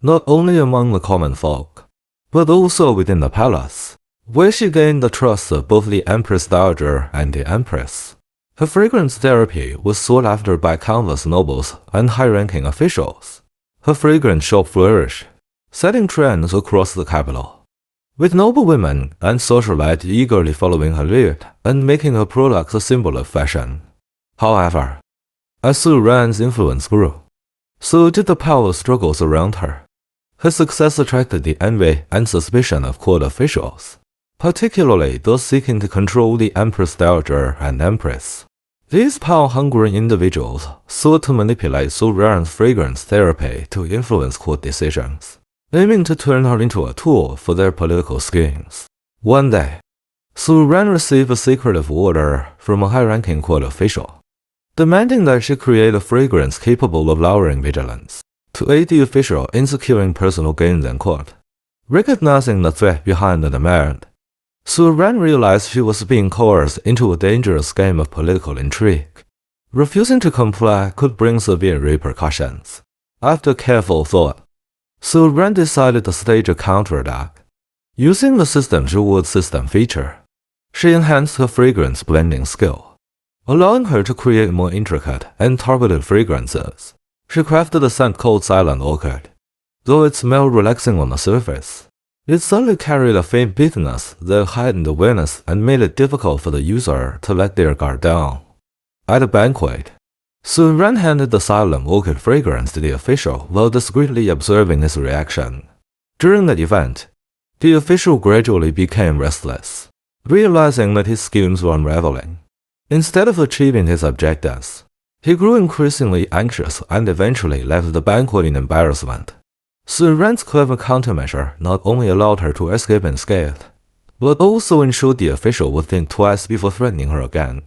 not only among the common folk, but also within the palace, where she gained the trust of both the Empress Dowager and the Empress. Her fragrance therapy was sought after by countless nobles and high-ranking officials. Her fragrance shop flourished, setting trends across the capital, with noble women and socialites eagerly following her lead and making her products a symbol of fashion. However, as Su Ran's influence grew, so did the power struggles around her. Her success attracted the envy and suspicion of court officials, particularly those seeking to control the Empress Dowager and Empress. These power-hungry individuals sought to manipulate Su Ran's fragrance therapy to influence court decisions, aiming to turn her into a tool for their political schemes. One day, Su Ran received a secretive order from a high-ranking court official, demanding that she create a fragrance capable of lowering vigilance to aid the official in securing personal gains in court. Recognizing the threat behind the demand, Su Ran realized she was being coerced into a dangerous game of political intrigue. Refusing to comply could bring severe repercussions. After careful thought, Su Ran decided to stage a counterattack. Using the system's reward system feature, she enhanced her fragrance blending skill, allowing her to create more intricate and targeted fragrances. She crafted a scent called Silent Orchid. Though it smelled relaxing on the surface, it subtly carried a faint bitterness that heightened awareness and made it difficult for the user to let their guard down. At a banquet, Su Ran handed the Silent Orchid fragrance to the official while discreetly observing his reaction. During the event, the official gradually became restless, realizing that his schemes were unraveling. Instead of achieving his objectives, he grew increasingly anxious and eventually left the banquet in embarrassment. Su Ran's clever countermeasure not only allowed her to escape unscathed, but also ensured the official would think twice before threatening her again.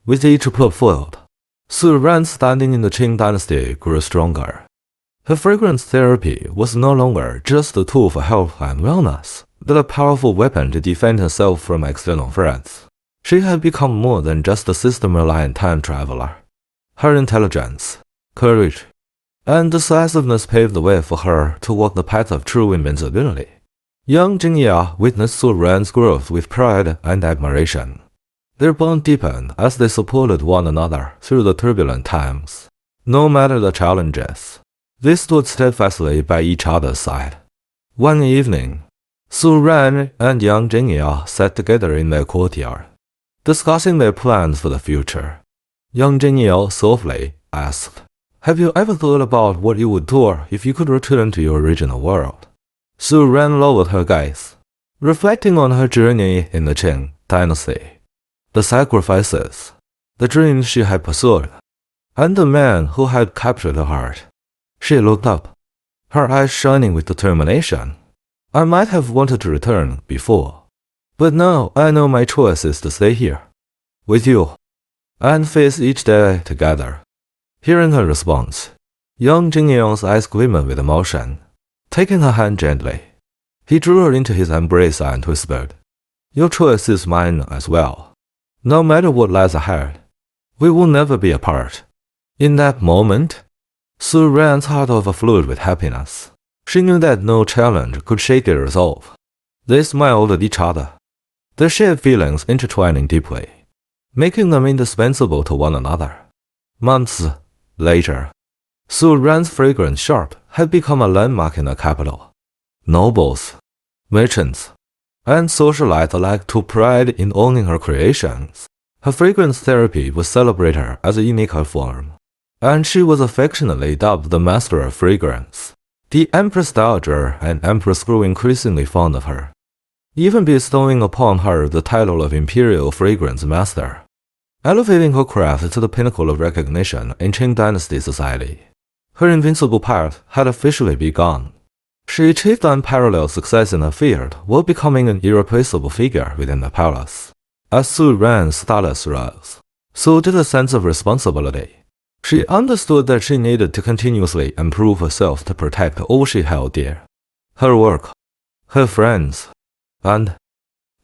With each plot foiled, Su Ran's standing in the Qing Dynasty grew stronger. Her fragrance therapy was no longer just a tool for health and wellness, but a powerful weapon to defend herself from external threats. She had become more than just a system-reliant time traveler. Her intelligence, courage, and decisiveness paved the way for her to walk the path of true invincibility. Young Jingyao witnessed Su Ran's growth with pride and admiration. Their bond deepened as they supported one another through the turbulent times. No matter the challenges, they stood steadfastly by each other's side. One evening, Su Ran and young Jingyao sat together in their courtyard, discussing their plans for the future. Young Jingyao softly asked, "Have you ever thought about what you would do if you could return to your original world?" Su Ran lowered her gaze, reflecting on her journey in the Qing Dynasty, the sacrifices, the dreams she had pursued, and the man who had captured her heart. She looked up, her eyes shining with determination. "I might have wanted to return before, but now I know my choice is to stay here, with you, and face each day together." Hearing her response, young Jingyao's eyes glimmered with emotion. Taking her hand gently, he drew her into his embrace and whispered, "Your choice is mine as well. No matter what lies ahead, we will never be apart." In that moment, Su Ran's heart overflowed with happiness. She knew that no challenge could shake their resolve. They smiled at each other, their shared feelings intertwining deeply, making them indispensable to one another. Months later, Su Ran's fragrance shop had become a landmark in the capital. Nobles, merchants, and socialites alike took pride in owning her creations. Her fragrance therapy was celebrated as a unique art form, and she was affectionately dubbed the Master of Fragrance. The Empress Dowager and Empress grew increasingly fond of her, even bestowing upon her the title of Imperial Fragrance Master, elevating her craft to the pinnacle of recognition in Qing Dynasty society. Her invincible path had officially begun. She achieved unparalleled success in the field while becoming an irreplaceable figure within the palace. As Su Ran's status rose, so did a sense of responsibility. She understood that she needed to continuously improve herself to protect all she held dear: her work, her friends, and,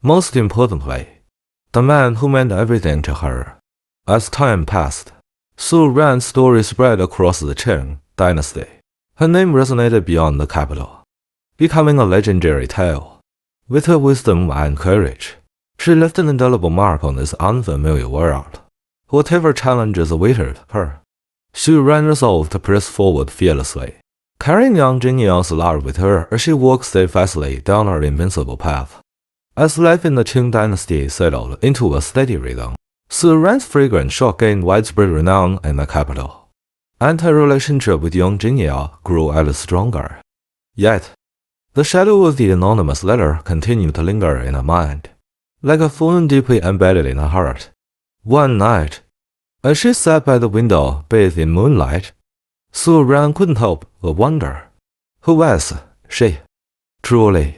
most importantly, the man who meant everything to her. As time passed, Su Ran's story spread across the Qing Dynasty. Her name resonated beyond the capital, becoming a legendary tale. With her wisdom and courage, she left an indelible mark on this unfamiliar world. Whatever challenges awaited her, Su Ran resolved to press forward fearlessly, carrying young Jingyao's love with her as she walked steadfastly down her invincible path. As life in the Qing Dynasty settled into a steady rhythm, Su Ran's fragrance shop gained widespread renown in the capital, and her relationship with young Jingyao grew ever stronger. Yet, the shadow of the anonymous letter continued to linger in her mind, like a thorn deeply embedded in her heart. One night, as she sat by the window bathed in moonlight, Su Ran couldn't help but wonder, who was she, truly?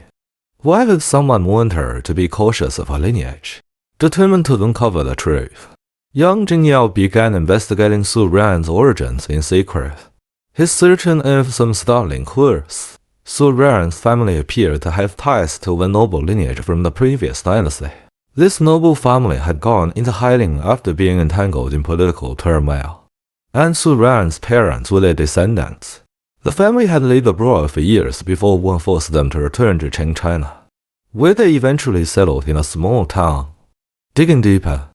Why had someone warned her to be cautious of her lineage? Determined to uncover the truth, young Jingyao began investigating Su Ran's origins in secret. His search unearthed some startling clues. Su Ran's family appeared to have ties to a noble lineage from the previous dynasty. This noble family had gone into hiding after being entangled in political turmoil, and Su Ran's parents were their descendants. The family had lived abroad for years before one forced them to return to Qing China, where they eventually settled in a small town. Digging deeper,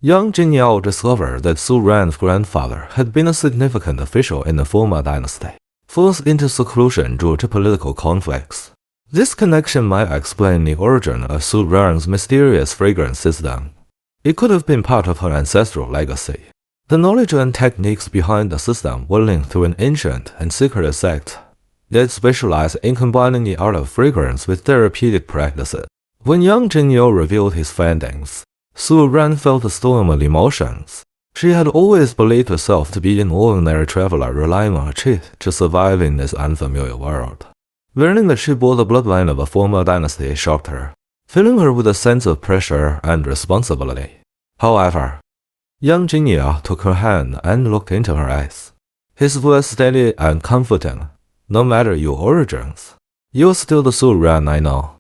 young Jingyao discovered that Su Ran's grandfather had been a significant official in the former dynasty, forced into seclusion due to political conflicts. This connection might explain the origin of Su Ran's mysterious fragrance system. It could have been part of her ancestral legacy. The knowledge and techniques behind the system were linked to an ancient and secret sect that specialized in combining the art of fragrance with therapeutic practices. When young Jingyao revealed his findings, Su Ran felt a storm of emotions. She had always believed herself to be an ordinary traveler relying on her teeth to survive in this unfamiliar world. Learning that she bore the bloodline of a former dynasty shocked her, filling her with a sense of pressure and responsibility. However, young Jingyao took her hand and looked into her eyes. His voice steady and comforting. No matter your origins, you're still the Su Ran I know.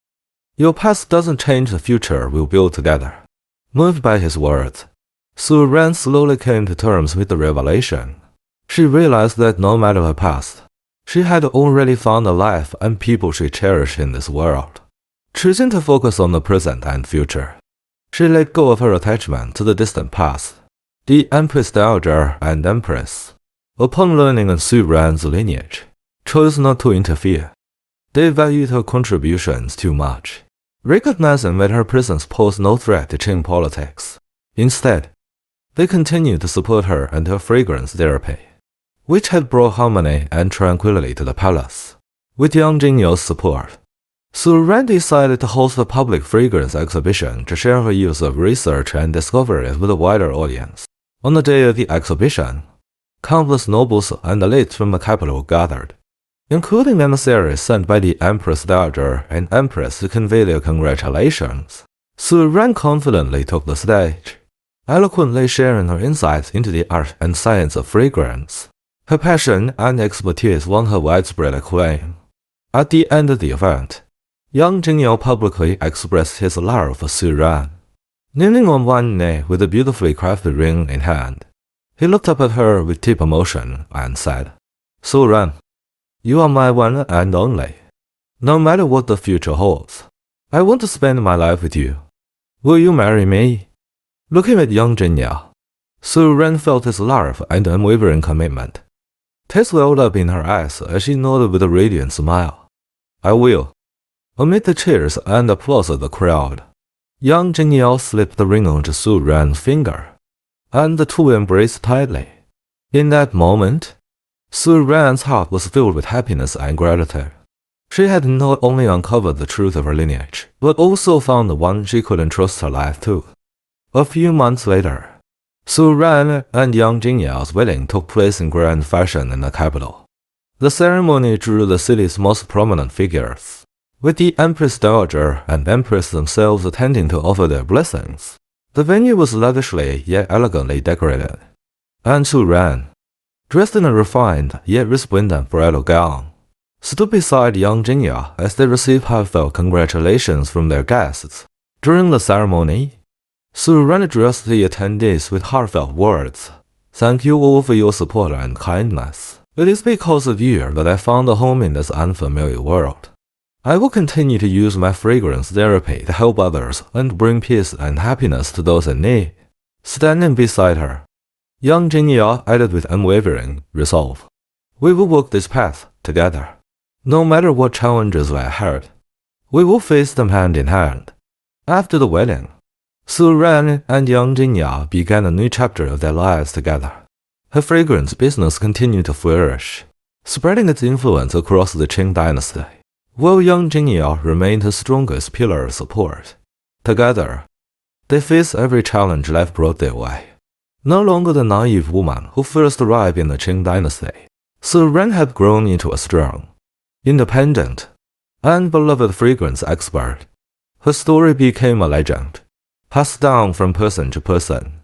Your past doesn't change the future we'll build together. Moved by his words, Su Ran slowly came to terms with the revelation. She realized that no matter her past, she had already found a life and people she cherished in this world. Choosing to focus on the present and future, she let go of her attachment to the distant past. The Empress Dowager and Empress, upon learning of Su Ran's lineage, chose not to interfere. They valued her contributions too much, recognizing that her presence posed no threat to Qing politics. Instead, they continued to support her and her fragrance therapy, which had brought harmony and tranquility to the palace. With young Jingyao's support, Su Ran decided to host a public fragrance exhibition to share her years of research and discoveries with a wider audience. On the day of the exhibition, countless nobles and elites from the capital gathered, including emissaries sent by the Empress Dowager and Empress to convey their congratulations. Su Ran confidently took the stage, eloquently sharing her insights into the art and science of fragrance. Her passion and expertise won her widespread acclaim. At the end of the event, young Jingyao publicly expressed his love for Su Ran. Kneeling on one knee with a beautifully crafted ring in hand, he looked up at her with deep emotion and said, "Su Ran, you are my one and only. No matter what the future holds, I want to spend my life with you. Will you marry me?" Looking at young Jingyao, Su Ran felt his love and unwavering commitment. Tears welled up in her eyes as she nodded with a radiant smile. I will. Amid the cheers and applause of the crowd, young Jingyao slipped the ring onto Su Ran's finger, and the two embraced tightly. In that moment, Su Ran's heart was filled with happiness and gratitude. She had not only uncovered the truth of her lineage, but also found the one she could entrust her life to. A few months later, Su Ran and young Jingyao's wedding took place in grand fashion in the capital. The ceremony drew the city's most prominent figures, with the Empress Dowager and Empress themselves attending to offer their blessings. The venue was lavishly yet elegantly decorated, and Su Ran, dressed in a refined yet resplendent bridal gown, stood beside young Jinya as they received heartfelt congratulations from their guests. During the ceremony, Su Ran addressed the attendees with heartfelt words. Thank you all for your support and kindness. It is because of you that I found a home in this unfamiliar world. I will continue to use my fragrance therapy to help others and bring peace and happiness to those in need. Standing beside her, young Jinya added with unwavering resolve. We will walk this path together. No matter what challenges lie ahead, we will face them hand in hand. After the wedding, Su Ran and young Jinya began a new chapter of their lives together. Her fragrance business continued to flourish, spreading its influence across the Qing Dynasty, while young Jinya remained her strongest pillar of support. Together, they faced every challenge life brought their way. No longer the naive woman who first arrived in the Qing Dynasty, Su Ran had grown into a strong, independent, and beloved fragrance expert. Her story became a legend, passed down from person to person.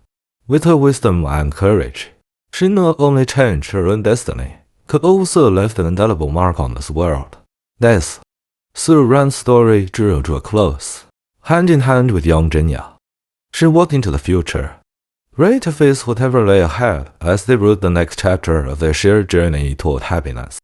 With her wisdom and courage, she not only changed her own destiny, could also left an indelible mark on this world. Thus, Su Ran's story drew to a close. Hand in hand with young Jinya, she walked into the future, ready to face whatever lay ahead as they wrote the next chapter of their shared journey toward happiness.